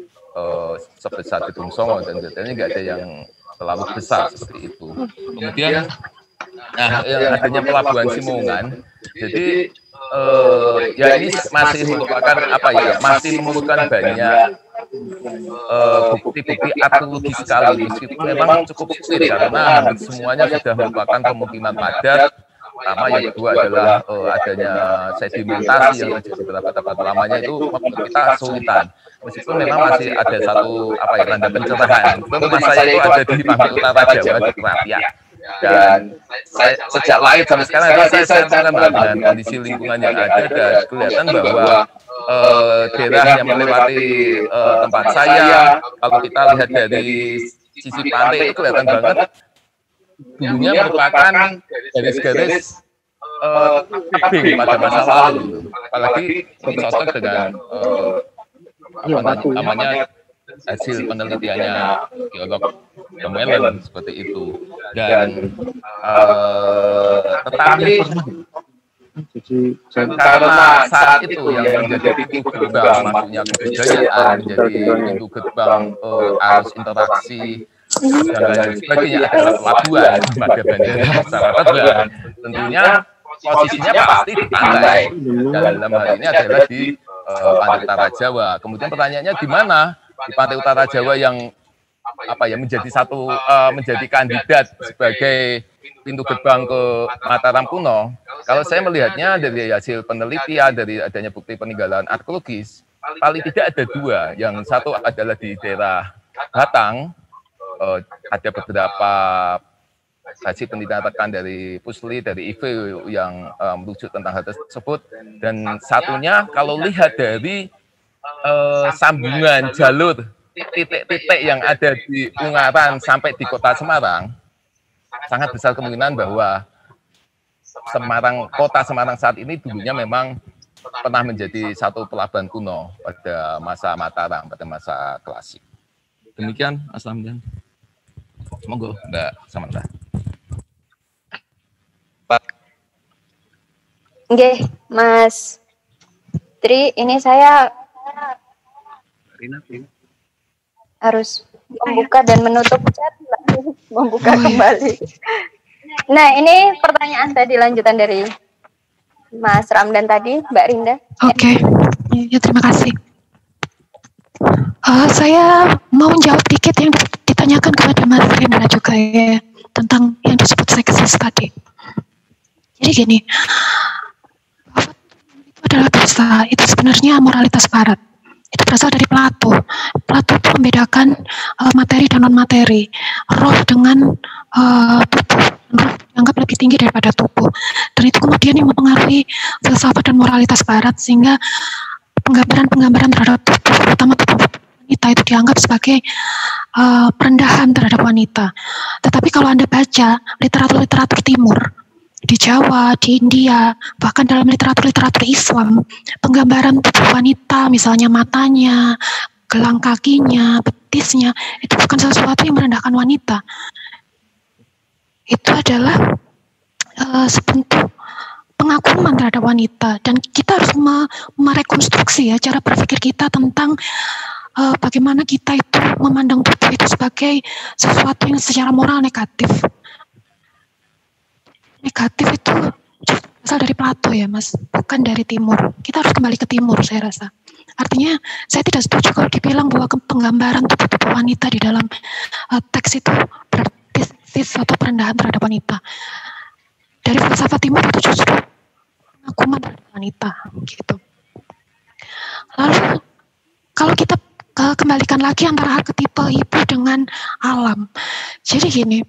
sebesar Gedung Songo dan detailnya nggak ada yang terlalu besar seperti itu. Kemudian, nah yang adanya pelabuhan Simongan, jadi ya ini masih merupakan apa ya, masih memerlukan banyak bukti-bukti arkeologi sekali. Meskipun memang cukup sulit karena hampir semuanya sudah merupakan pemukiman padat. Pertama, yang kedua adalah adanya sedimentasi yang terjadi di beberapa tempat lamanya itu membuat kita kesulitan. Meskipun memang masih ada satu apa ya, tanda pencerahan. Rumah saya itu ada di Pantai Utara Jawa di Kerapiak. Dan saya, sejak lahir sampai sekarang saya mengenal dengan kondisi lingkungan yang ada dan kelihatan bahwa daerah yang melewati tempat saya, kalau kita lihat dari sisi pantai itu kelihatan banget dulunya merupakan garis-garis tebing pada masa lalu, apalagi cocok dengan apa namanya hasil penelitiannya geolog Gemelin seperti itu. Dan tetapi karena saat itu yang menjadi pintu gerbang masuknya kebudayaan, menjadi pintu gerbang arus interaksi dan lain sebagainya adalah pelabuhan, maka bandara pelabuhan tentunya posisinya pasti di pantai. Dalam hal ini adalah di Pantai Utara Jawa. Kemudian pertanyaannya di mana di Pantai Utara Jawa yang apa ya menjadi satu menjadi kandidat sebagai pintu gerbang ke Mataram kuno. Kalau saya melihatnya dari hasil penelitian, dari adanya bukti peninggalan arkeologis, paling tidak ada dua. Yang satu adalah di daerah Batang, ada beberapa hasil penelitian rekan dari Pusli, dari IFE yang merujuk tentang hal tersebut. Dan satunya kalau lihat dari sambungan jalur titik-titik yang ada di Ungaran sampai di kota Semarang, sangat besar kemungkinan bahwa kota Semarang saat ini dulunya memang pernah menjadi satu pelabuhan kuno pada masa Mataram, pada masa klasik. Demikian, Mas Ramdan. Monggo, Mbak Samantha. Oke, Mas Tri, ini saya harus membuka dan menutup chat, membuka kembali. Nah, ini pertanyaan tadi lanjutan dari Mas Ramdan tadi, Mbak Rinda. Oke, ya terima kasih. Saya mau jawab dikit yang ditanyakan kepada Mas Rinda juga ya, tentang yang disebut seksis tadi. Jadi gini, itu adalah dosa, itu sebenarnya moralitas barat. Itu berasal dari Plato. Plato itu membedakan materi dan non-materi, roh dengan tubuh. Roh dianggap lebih tinggi daripada tubuh. Dan itu kemudian yang mempengaruhi filsafat dan moralitas barat, sehingga penggambaran terhadap tubuh, terutama tubuh wanita, itu dianggap sebagai perendahan terhadap wanita. Tetapi kalau Anda baca literatur timur, di Jawa, di India, bahkan dalam literatur Islam, penggambaran tubuh wanita, misalnya matanya, gelang kakinya, betisnya, itu bukan sesuatu yang merendahkan wanita. Itu adalah sebentuk pengakuman terhadap wanita, dan kita harus merekonstruksi ya cara berpikir kita tentang bagaimana kita itu memandang tubuh itu sebagai sesuatu yang secara moral negatif. Negatif itu berasal dari Plato ya Mas, bukan dari timur. Kita harus kembali ke timur saya rasa. Artinya saya tidak setuju kalau dibilang bahwa penggambaran tubuh wanita di dalam teks itu berarti atau perendahan terhadap wanita. Dari filsafat timur itu justru pengakuman terhadap wanita gitu. Lalu kalau kita kembalikan lagi antara arketipe ibu dengan alam. Jadi gini,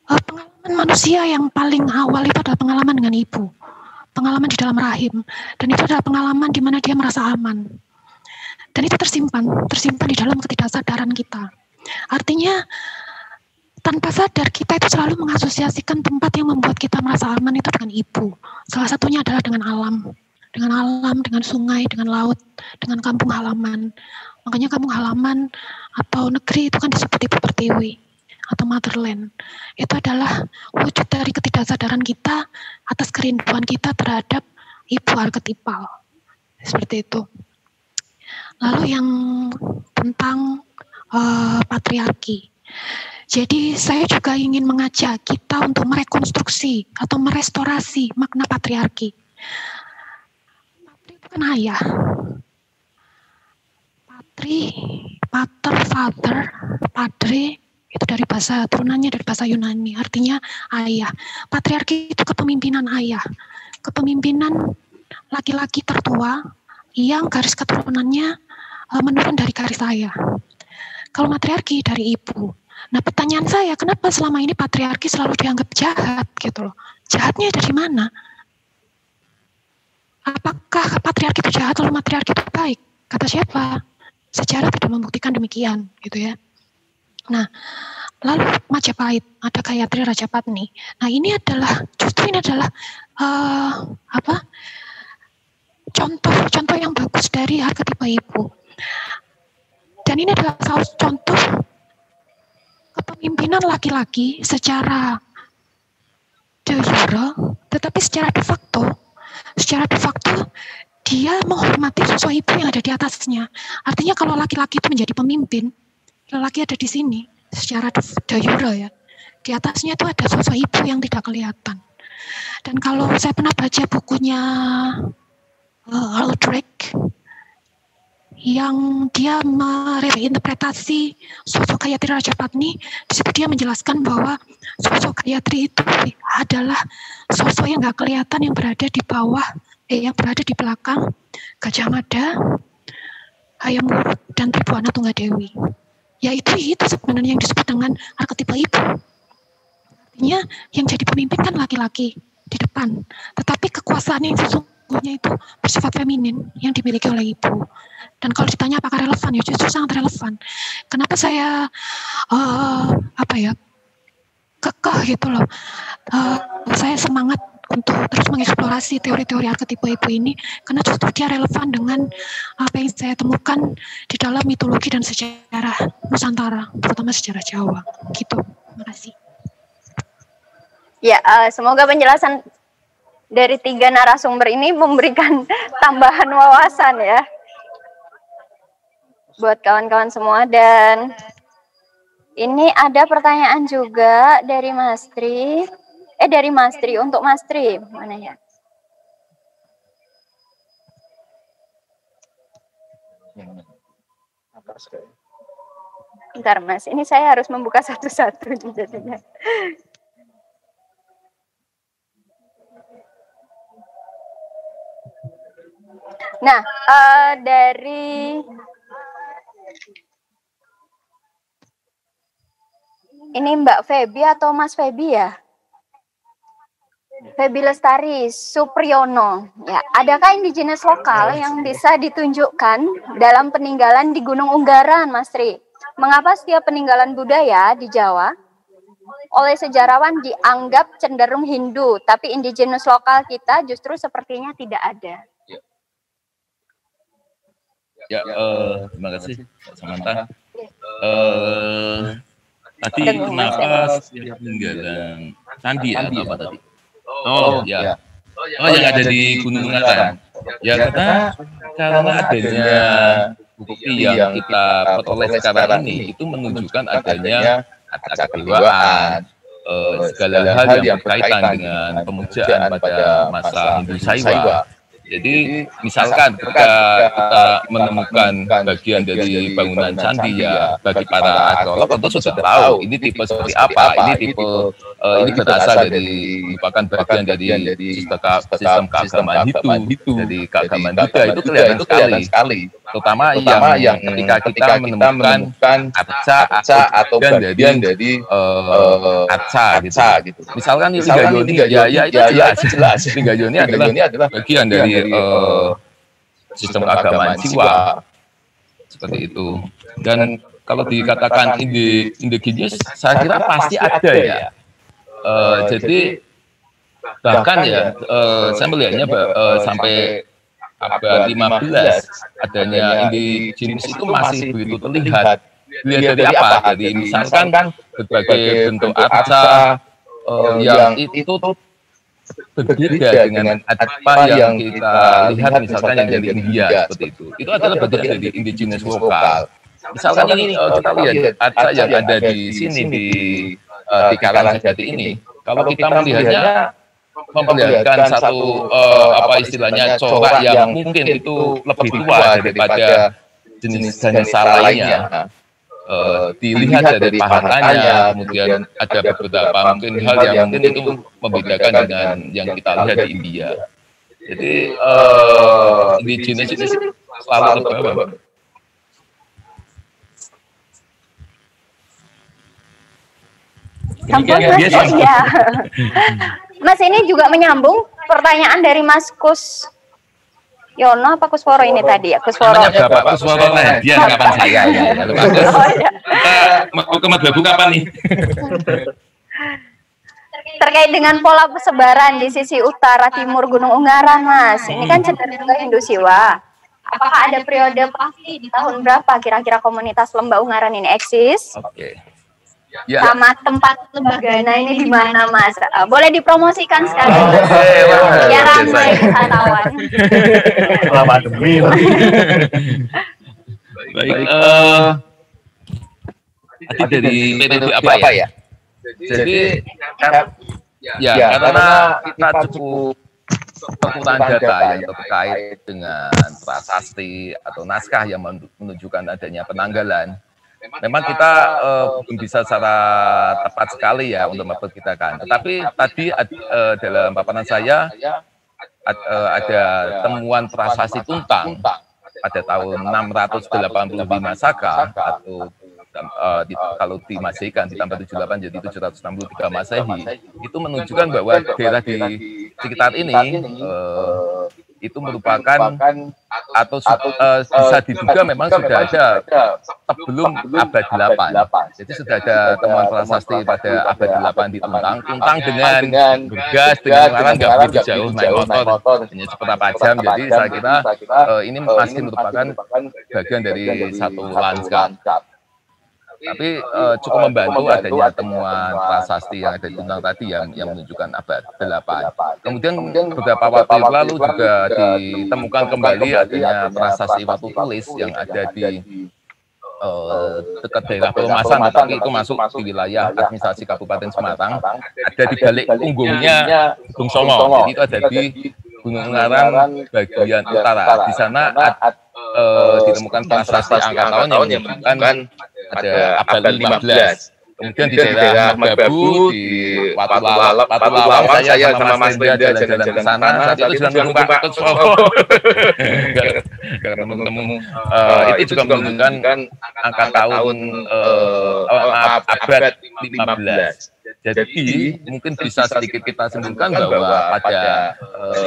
pengalaman manusia yang paling awal itu adalah pengalaman dengan ibu, pengalaman di dalam rahim, dan itu adalah pengalaman di mana dia merasa aman, dan itu tersimpan di dalam ketidaksadaran kita. Artinya tanpa sadar kita itu selalu mengasosiasikan tempat yang membuat kita merasa aman itu dengan ibu. Salah satunya adalah dengan alam, dengan sungai, dengan laut, dengan kampung halaman. Makanya kampung halaman atau negeri itu kan disebut Ibu Pertiwi atau motherland. Itu adalah wujud dari ketidaksadaran kita atas kerinduan kita terhadap ibu arketipal. Seperti itu. Lalu yang tentang patriarki. Jadi saya juga ingin mengajak kita untuk merekonstruksi atau merestorasi makna patriarki. Patri bukan ayah. Patri, pater, father, padre, itu dari bahasa turunannya dari bahasa Yunani, artinya ayah. Patriarki itu kepemimpinan ayah, kepemimpinan laki-laki tertua yang garis keturunannya menurun dari garis ayah. Kalau matriarki dari ibu. Nah, pertanyaan saya, kenapa selama ini patriarki selalu dianggap jahat gitu loh? Jahatnya dari mana? Apakah patriarki itu jahat lalu matriarki itu baik? Kata siapa? Sejarah tidak membuktikan demikian, gitu ya. Nah, lalu Majapahit, ada Gayatri Rajapatni. Nah, ini adalah contoh yang bagus dari arketipe ibu. Dan ini adalah salah contoh kepemimpinan laki-laki secara de jure, tetapi secara de facto dia menghormati sosok ibu yang ada di atasnya. Artinya kalau laki-laki itu menjadi pemimpin, laki ada di sini secara de jure ya. Di atasnya itu ada sosok ibu yang tidak kelihatan. Dan kalau saya pernah baca bukunya Aldrich yang dia mereinterpretasi sosok Gayatri Rajapatni, di situ dia menjelaskan bahwa sosok Gayatri itu adalah sosok yang nggak kelihatan yang berada di bawah, yang berada di belakang Gajah Mada, Hayam Wuruk, dan Tribhuwana Tunggadewi. Yaitu itu sebenarnya yang disebut dengan arketipe ibu. Artinya yang jadi pemimpin kan laki-laki di depan, tetapi kekuasaan yang sesungguhnya itu bersifat feminin yang dimiliki oleh ibu. Dan kalau ditanya apakah relevan, ya justru sangat relevan. Kenapa saya kekeh gitu loh. Saya semangat untuk terus mengeksplorasi teori-teori arketipe ibu ini karena justru dia relevan dengan apa yang saya temukan di dalam mitologi dan sejarah Nusantara, terutama sejarah Jawa. Gitu. Terima kasih. Ya, semoga penjelasan dari 3 narasumber ini memberikan tambahan wawasan ya buat kawan-kawan semua. Dan ini ada pertanyaan juga dari Mas Tri. Dari Mas Tri, untuk Mas Tri. Mana ya? Bentar Mas, ini saya harus membuka satu-satu jadinya. Nah, dari ini Mbak Febi atau Mas Febi ya? Febi Lestari Supriyono. Ya, adakah indigenous lokal yang bisa ditunjukkan dalam peninggalan di Gunung Unggaran, Mas Tri? Mengapa setiap peninggalan budaya di Jawa oleh sejarawan dianggap cenderung Hindu, tapi indigenous lokal kita justru sepertinya tidak ada? Ya, terima kasih Samantha. Tadi kenapa setiap peninggalan candi ya, apa tadi? Oh ya, yang ada di Gunung Unggaran. Ya karena adanya bukti yang kita peroleh sekarang ini itu menunjukkan adanya kedewaan, segala hal yang berkaitan dengan pemujaan pada masa Hindu Saiwa. Jadi misalkan ketika kita menemukan bagian dari bangunan candi ya, bagi para arkeolog tentu sudah tahu ini tipe seperti apa, ini tipe ini berasal dari merupakan bagian dari sistem keagamaan Hindu, dari keagamaan Buddha itu kelihatan sekali. Terutama yang ketika kita menemukan arca atau bagian dari arca gitu. Misalkan Lingayoni, ya itu jelas. Lingayoni adalah bagian dari sistem keagamaan Siwa seperti itu. Dan kalau dikatakan indigenous, saya kira pasti ada ya. Jadi bahkan ya saya melihatnya sampai abad 15 adanya indigenous itu masih begitu terlihat. Dilihat dari apa? Jadi misalkan berbagai bentuk arca yang itu berbeda dengan apa yang kita lihat misalkan yang dari India seperti itu. Itu adalah bagian dari indigenous lokal. Misalkan ini kita lihat arca yang ada di sini di Karangjati ini. Kalau kita melihatnya memperlihatkan satu apa istilahnya corak yang mungkin itu lebih tua daripada jenis-jenis lainnya. Dilihat dari pahatannya, kemudian ada beberapa mungkin hal yang mungkin itu membedakan dengan yang kita lihat di India. Jadi indigenous ini selalu terbawa. Sampun Mas, ya. Mas ini juga menyambung pertanyaan dari Mas Kus Yono apa Kusworo ini tadi ya? Kusworo. Namanya Bapak Kusworo dia kapan saya ya. Oh, iya. Mau ke Madbabu kapan nih? Terkait dengan pola persebaran di sisi utara timur Gunung Ungaran, Mas. Ini kan cenderung ke Hindusiwa. Apakah ada periode pasti di tahun berapa kira-kira komunitas Lembah Ungaran ini eksis? Oke. Ya. Sama tempat lembagana ini di mana, Mas? Boleh dipromosikan sekali. Ya ramai wisatawan. Selama demi. Baik. Tadi dari periode apa ya? Jadi ya karena kita cukup kekurangan data yang terkait dengan prasasti atau naskah yang menunjukkan adanya penanggalan. Memang kita belum bisa secara tepat sekali ya untuk memperkirakan. Tetapi tadi dalam paparan saya ada temuan prasasti Tuntang pada tahun 685 Saka atau kalau di Masehi kan ditambah 78 jadi 763 Masehi, itu menunjukkan bahwa daerah di sekitar ini itu merupakan atau bisa diduga memang sudah ada sebelum abad 8. Jadi sudah ada temuan prasasti pada abad 8 di Tuntang. Tuntang dengan Bergas, dengan Ungaran nggak begitu jauh naik motor, hanya seberapa jam. Jadi saya kira ini masih merupakan bagian dari satu lanskap. Tapi cukup membantu adanya temuan prasasti yang ada di Tuntang tadi yang menunjukkan abad 8. Kemudian beberapa waktu lalu juga ditemukan kembali adanya prasasti Watu Tulis yang ada di dekat daerah Pelumasan, tapi itu masuk di wilayah administrasi Kabupaten Semarang. Ada di balik punggungnya Gunung Songo, jadi itu ada di Gunung Ungaran bagian utara. Di sana ditemukan prasasti angka tahun yang menunjukkan ada abad 15. Kemudian di daerah Madbabu, di Watu Lawang, saya sama Mas Linda jalan-jalan ke sana. Saat itu sudah nunggu Pak Kusworo. Karena temu itu juga menunjukkan angka tahun abad 15. Jadi mungkin bisa sedikit kita simpulkan bahwa pada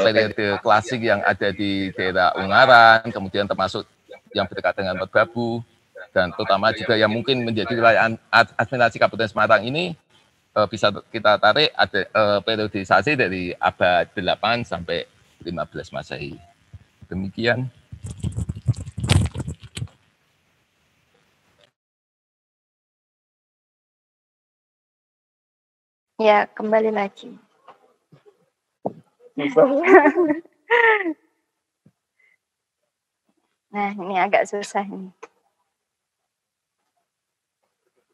periode klasik yang ada di daerah Ungaran, kemudian termasuk yang berdekat dengan Madbabu, dan terutama juga yang mungkin menjadi wilayah administrasi Kabupaten Semarang ini bisa kita tarik ada periodisasi dari abad 8 sampai 15 Masehi. Demikian. Ya, kembali lagi. Nah, ini agak susah ini.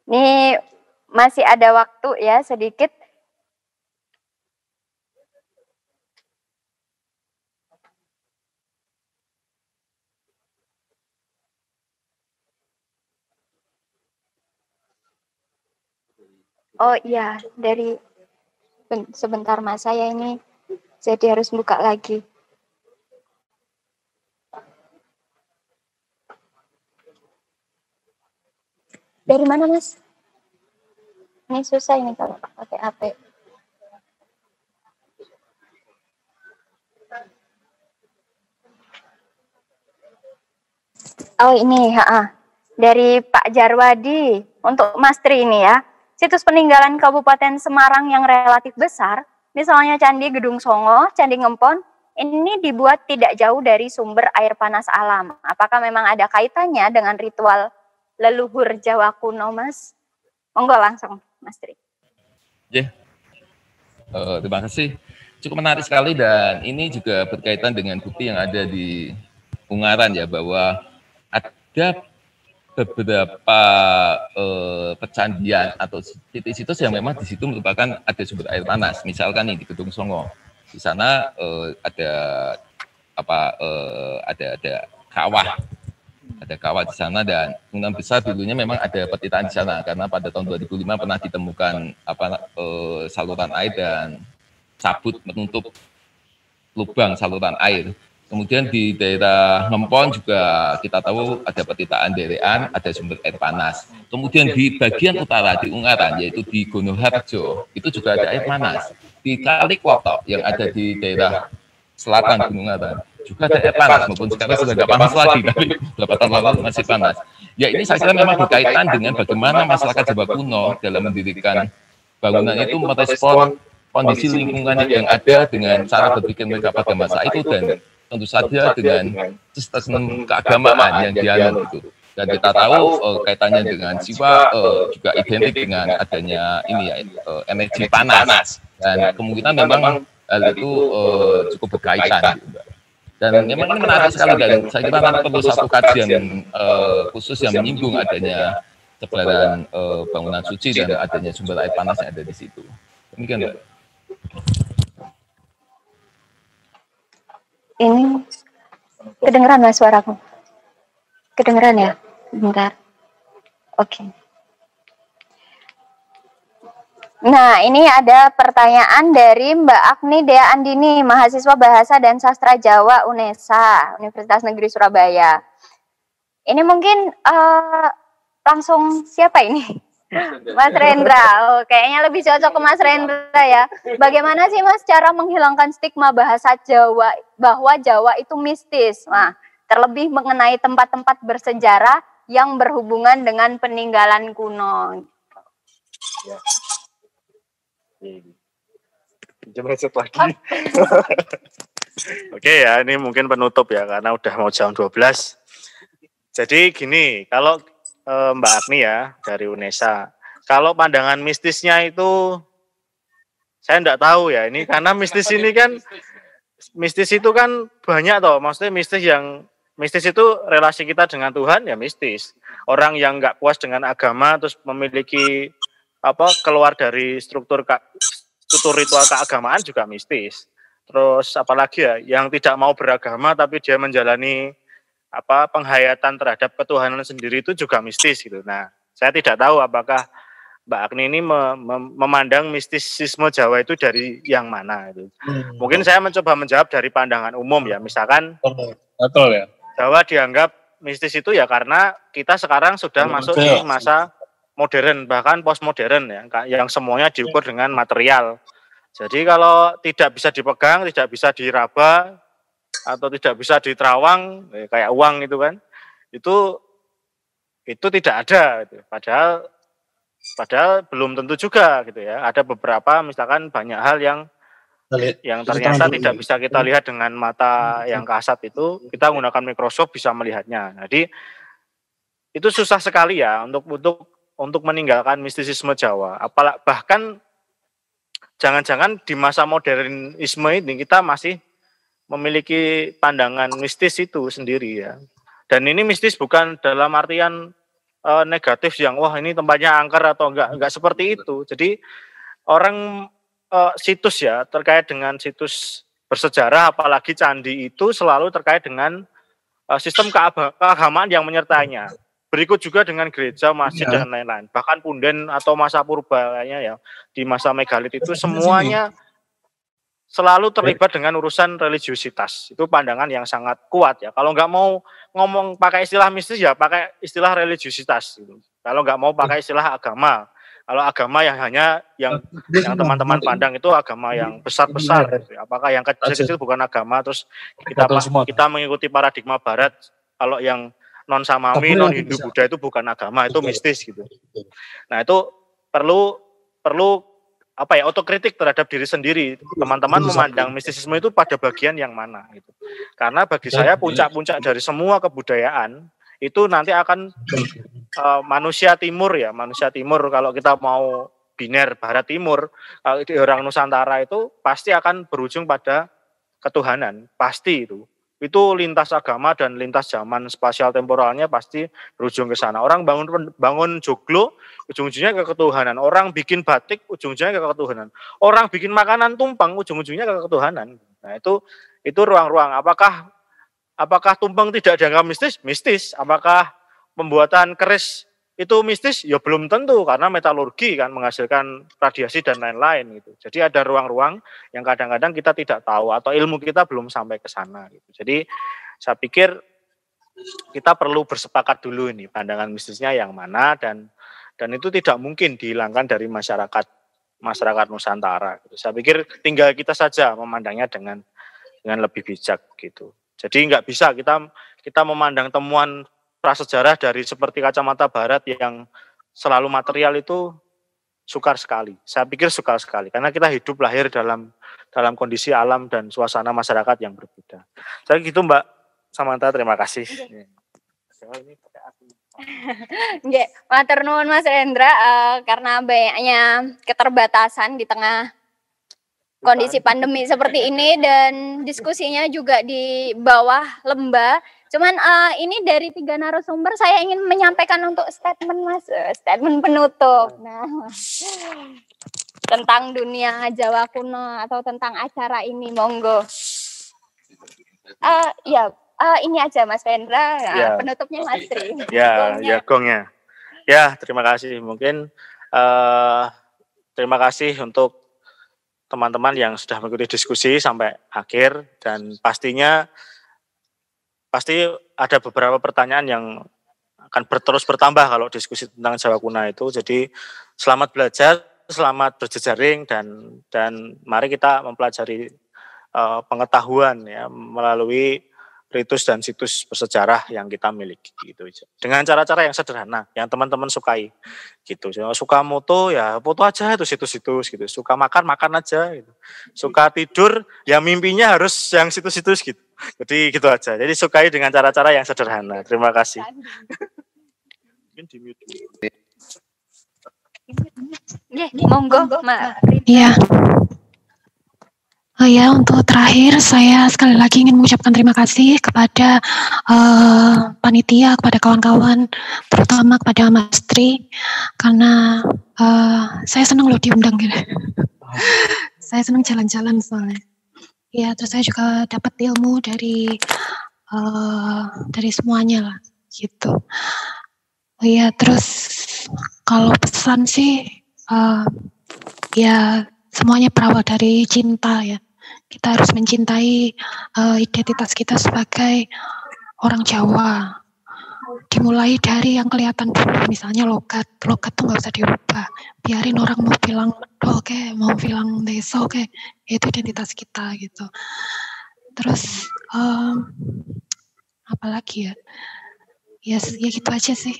Ini masih ada waktu ya sedikit. Oh iya, dari sebentar Mas, saya ini jadi harus buka lagi. Dari mana Mas? Ini susah ini kalau pakai HP. Oh ini, dari Pak Jarwadi untuk Mas Tri ini ya. Situs peninggalan Kabupaten Semarang yang relatif besar, misalnya Candi Gedung Songo, Candi Ngempon, ini dibuat tidak jauh dari sumber air panas alam. Apakah memang ada kaitannya dengan ritual leluhur Jawa kuno, Mas? Monggo langsung, Mas Tri. Terima kasih. Cukup menarik sekali dan ini juga berkaitan dengan bukti yang ada di Ungaran ya, bahwa ada beberapa pecandian atau situs yang memang di situ merupakan ada sumber air panas. Misalkan nih di Gedung Songo, di sana ada kawah. Ada kawah di sana dan kemungkinan besar dulunya memang ada petitaan di sana karena pada tahun 2005 pernah ditemukan saluran air dan cabut menutup lubang saluran air. Kemudian di daerah Ngempon juga kita tahu ada petitaan derean, ada sumber air panas. Kemudian di bagian utara di Ungaran yaitu di Gonoharjo itu juga ada air panas. Di Kalikwoto yang ada di daerah selatan Gunung Ungaran juga ada air panas, maupun sekarang sudah tidak panas lagi, tapi beberapa tahun lalu masih panas. Ya ini saya kira memang berkaitan dengan bagaimana masyarakat Jawa kuno dalam mendirikan bangunan itu merespon kondisi lingkungan yang ada dengan cara berpikir mereka pada masa itu dan tentu saja dengan sistem keagamaan yang dianut itu. Dan kita tahu kaitannya dengan jiwa juga identik dengan adanya ini ya energi panas dan kemungkinan memang hal itu cukup berkaitan. Dan memang ini menarik sekali dan saya kira nanti perlu satu kajian khusus yang menyinggung adanya sebaran bangunan suci dan adanya sumber air panas yang ada di situ. Demikian, Mbak. Ini kedengeran Mas suaraku? Kedengeran ya? Bentar. Oke. Nah, ini ada pertanyaan dari Mbak Agni Dea Andini, mahasiswa Bahasa dan Sastra Jawa UNESA, Universitas Negeri Surabaya. Ini mungkin langsung siapa ini? Mas Rendra. Oh, kayaknya lebih cocok ke Mas Rendra ya. Bagaimana sih Mas cara menghilangkan stigma bahasa Jawa bahwa Jawa itu mistis? Nah, terlebih mengenai tempat-tempat bersejarah yang berhubungan dengan peninggalan kuno. Ya. Coba lagi. Oke ya, ini mungkin penutup ya karena udah mau jam 12. Jadi gini, kalau Mbak Agni ya dari UNESA, kalau pandangan mistisnya itu saya enggak tahu ya, ini karena mistis ini kan mistis itu kan banyak toh, maksudnya mistis itu relasi kita dengan Tuhan ya mistis. Orang yang enggak puas dengan agama terus memiliki keluar dari struktur ritual keagamaan juga mistis. Terus apalagi ya yang tidak mau beragama tapi dia menjalani penghayatan terhadap ketuhanan sendiri itu juga mistis gitu. Nah, saya tidak tahu apakah Mbak Agni ini memandang mistisisme Jawa itu dari yang mana itu. Mungkin saya mencoba menjawab dari pandangan umum ya. Misalkan Betul ya. Jawa dianggap mistis itu ya karena kita sekarang sudah masuk di masa modern, bahkan postmodern ya, yang semuanya diukur dengan material. Jadi kalau tidak bisa dipegang, tidak bisa diraba, atau tidak bisa diterawang, kayak uang itu kan, itu tidak ada. Gitu. Padahal belum tentu juga gitu ya. Ada beberapa, misalkan banyak hal yang ternyata tidak bisa kita lihat dengan mata yang kasat itu, kita menggunakan mikroskop bisa melihatnya. Jadi itu susah sekali ya untuk meninggalkan mistisisme Jawa. Bahkan jangan-jangan di masa modernisme ini kita masih memiliki pandangan mistis itu sendiri ya. Dan ini mistis bukan dalam artian negatif yang wah ini tempatnya angker atau enggak seperti itu. Jadi orang situs ya terkait dengan situs bersejarah apalagi candi itu selalu terkait dengan sistem keagamaan yang menyertainya. Berikut juga dengan gereja, masjid dan lain-lain. Bahkan punden atau masa purba kayaknya ya di masa megalit itu semuanya selalu terlibat dengan urusan religiusitas. Itu pandangan yang sangat kuat ya. Kalau nggak mau ngomong pakai istilah mistis ya pakai istilah religiusitas. Gitu. Kalau nggak mau pakai istilah agama. Kalau agama yang hanya yang teman-teman pandang itu agama yang besar-besar. Gitu. Apakah yang kecil-kecil bukan agama? Terus kita mengikuti paradigma Barat. Kalau yang non Samami, non Hindu, Buddha itu bukan agama, itu mistis gitu. Nah itu perlu otokritik terhadap diri sendiri. Teman-teman memandang mistisisme itu pada bagian yang mana gitu. Karena bagi saya puncak-puncak dari semua kebudayaan itu nanti akan manusia timur kalau kita mau biner barat timur, kalau di orang Nusantara itu pasti akan berujung pada ketuhanan, pasti itu. Itu lintas agama dan lintas zaman spasial temporalnya pasti berujung ke sana. Orang bangun joglo, ujung-ujungnya ke ketuhanan. Orang bikin batik, ujung-ujungnya ke ketuhanan. Orang bikin makanan tumpeng, ujung-ujungnya ke ketuhanan. Nah itu ruang-ruang. Apakah tumpeng tidak dianggap mistis? Mistis. Apakah pembuatan keris itu mistis? Ya belum tentu, karena metalurgi kan menghasilkan radiasi dan lain-lain gitu. Jadi ada ruang-ruang yang kadang-kadang kita tidak tahu atau ilmu kita belum sampai ke sana gitu. Jadi saya pikir kita perlu bersepakat dulu ini pandangan mistisnya yang mana, dan itu tidak mungkin dihilangkan dari masyarakat Nusantara gitu. Saya pikir tinggal kita saja memandangnya dengan lebih bijak gitu. Jadi nggak bisa kita memandang temuan prasejarah dari seperti kacamata barat yang selalu material itu sukar sekali. Saya pikir sukar sekali karena kita hidup lahir dalam kondisi alam dan suasana masyarakat yang berbeda. Saya gitu Mbak Samantha, terima kasih. Nggih, matur nuwun Mas Rendra, karena banyaknya keterbatasan di tengah kondisi pandemi seperti ini dan diskusinya juga di bawah lembah. Cuman ini dari 3 narasumber saya ingin menyampaikan untuk statement Mas, statement penutup. Nah, tentang dunia Jawa kuno atau tentang acara ini, monggo. Ini aja Mas Rendra, penutupnya Mas Tri. Ya, gongnya. Ya, terima kasih. Mungkin terima kasih untuk teman-teman yang sudah mengikuti diskusi sampai akhir, dan pasti ada beberapa pertanyaan yang akan terus bertambah kalau diskusi tentang Jawa kuno itu. Jadi selamat belajar, selamat berjejaring, dan mari kita mempelajari pengetahuan ya melalui ritus dan situs bersejarah yang kita miliki gitu, dengan cara-cara yang sederhana yang teman-teman sukai gitu. Suka foto ya foto aja itu situs-situs gitu, suka makan aja gitu, suka tidur ya mimpinya harus yang situs-situs gitu. Jadi gitu aja, jadi sukai dengan cara-cara yang sederhana. Terima kasih. Mungkin di mute. Monggo Mbak. Iya. Ya, untuk terakhir saya sekali lagi ingin mengucapkan terima kasih kepada panitia, kepada kawan-kawan, terutama kepada Mas Tri, karena saya senang loh diundang gitu. Saya senang jalan-jalan soalnya. Ya, terus saya juga dapat ilmu dari semuanya lah, gitu. Ya, terus kalau pesan sih, ya semuanya berawal dari cinta ya. Kita harus mencintai identitas kita sebagai orang Jawa. Dimulai dari yang kelihatan dulu, misalnya logat tuh nggak usah dirubah. Biarin orang mau bilang medol kayak, mau bilang deso kayak, itu identitas kita gitu. Terus apalagi ya? Ya gitu aja sih.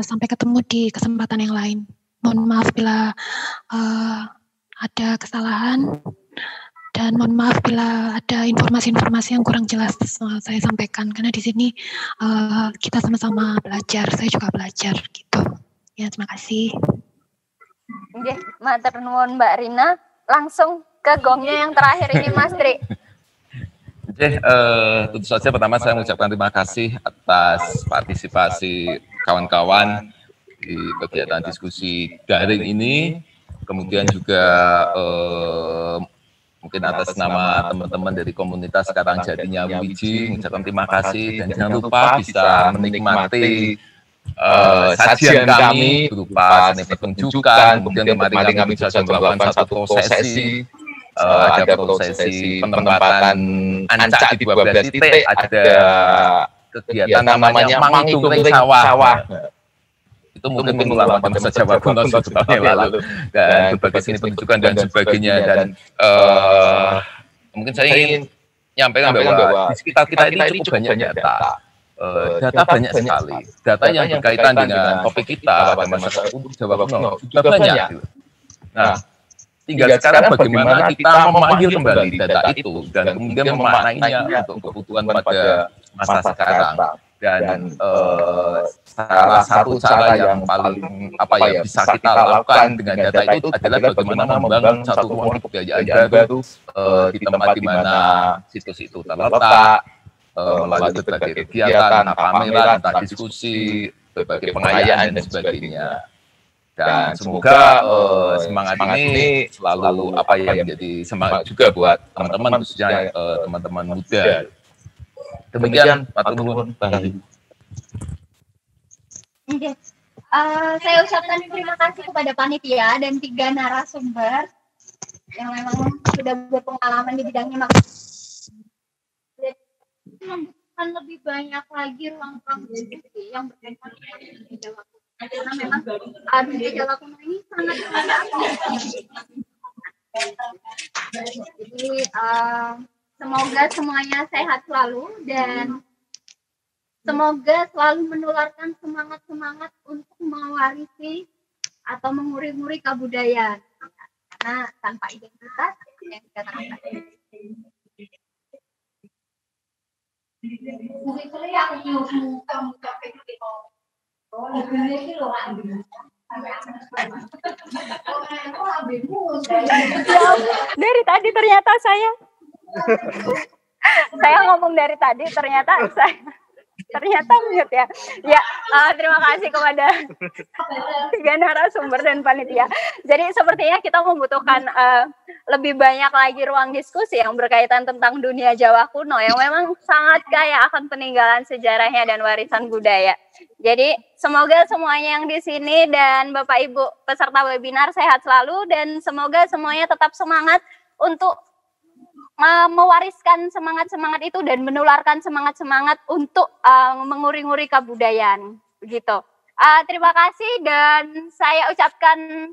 Sampai ketemu di kesempatan yang lain. Mohon maaf bila ada kesalahan. Dan mohon maaf bila ada informasi-informasi yang kurang jelas saya sampaikan, karena di sini kita sama-sama belajar, saya juga belajar gitu. Ya, terima kasih. Oke, matur nuwun Mbak Rina. Langsung ke gongnya yang terakhir ini Mas Tri. Oke, tentu saja pertama saya mengucapkan terima kasih atas partisipasi kawan-kawan di kegiatan diskusi daring ini. Kemudian juga mungkin atas nama teman-teman dari komunitas Karangjadinya Wiji, mengucapkan terima kasih, dan jangan lupa bisa menikmati sajian kami berupa seni pertunjukan. Kemudian kemarin kami juga melakukan satu prosesi, ada prosesi penempatan ancak di 12 titik, ada kegiatan namanya Manghitung Sawah. Itu mungkin mengulang bahasa Jawa kuno tahun yang lalu, dan berbagai seni pertunjukan dan sebagainya. Dan mungkin saya ingin menyampaikan bahwa di sekitar kita ini cukup banyak data. Data banyak sekali. Data yang berkaitan dengan topik kita pada masa Jawa kuno juga banyak. Nah, Tinggal sekarang bagaimana kita memanggil kembali data itu dan kemudian memaknainya untuk kebutuhan pada masa sekarang. Dan salah satu cara yang paling bisa kita lakukan dengan data itu adalah bagaimana membangun satu ruang kebudayaan baru di tempat di mana situs itu terletak, melalui berbagai kegiatan, pameran, diskusi, berbagai pengayaan dan sebagainya. Dan semoga semangat ini selalu menjadi semangat juga buat teman-teman, khususnya teman-teman muda. Demikian, matur nuwun. Saya ucapkan terima kasih kepada panitia dan 3 narasumber yang memang sudah berpengalaman di bidangnya. Membutuhkan lebih banyak lagi ruang-ruang diskusi yang berkaitan dengan Jawa Kuno. Karena memang dunia Jawa Kuno ini sangat banyak. Jadi semoga semuanya sehat selalu dan semoga selalu menularkan semangat-semangat untuk mewarisi atau menguri-nguri kebudayaan. Karena tanpa identitas yang dikatakan tadi. Dari tadi ternyata saya ngomong dari tadi ternyata mute ya. Ya, terima kasih kepada 3 narasumber dan panitia. Jadi sepertinya kita membutuhkan lebih banyak lagi ruang diskusi yang berkaitan tentang dunia Jawa kuno yang memang sangat kaya akan peninggalan sejarahnya dan warisan budaya. Jadi semoga semuanya yang di sini dan Bapak Ibu peserta webinar sehat selalu dan semoga semuanya tetap semangat untuk mewariskan semangat-semangat itu dan menularkan semangat-semangat untuk menguri-nguri kebudayaan begitu. Terima kasih dan saya ucapkan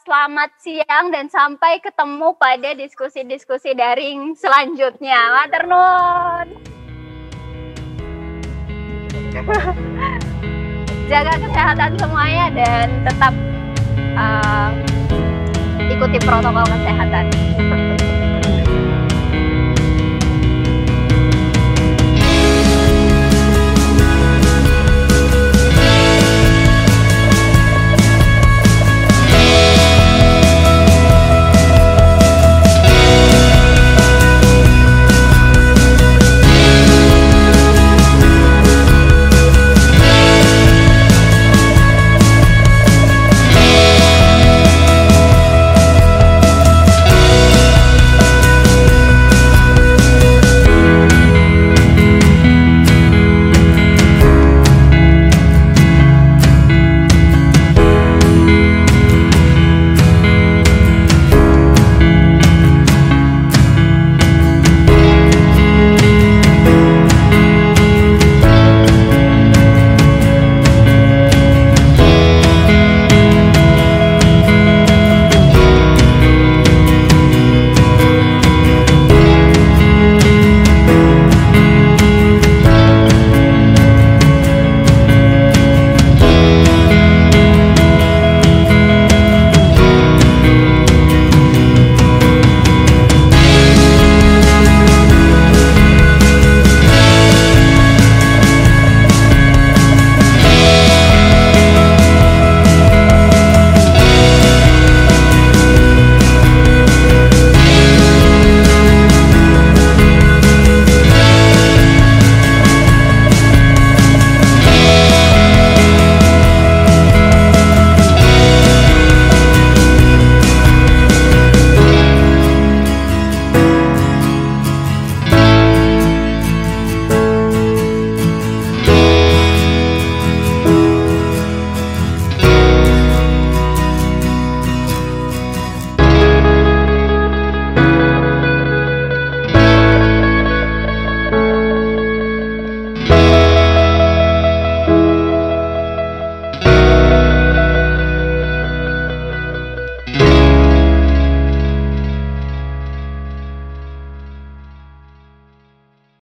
selamat siang dan sampai ketemu pada diskusi-diskusi daring selanjutnya. Matur nuwun. Jaga kesehatan semuanya dan tetap ikuti protokol kesehatan.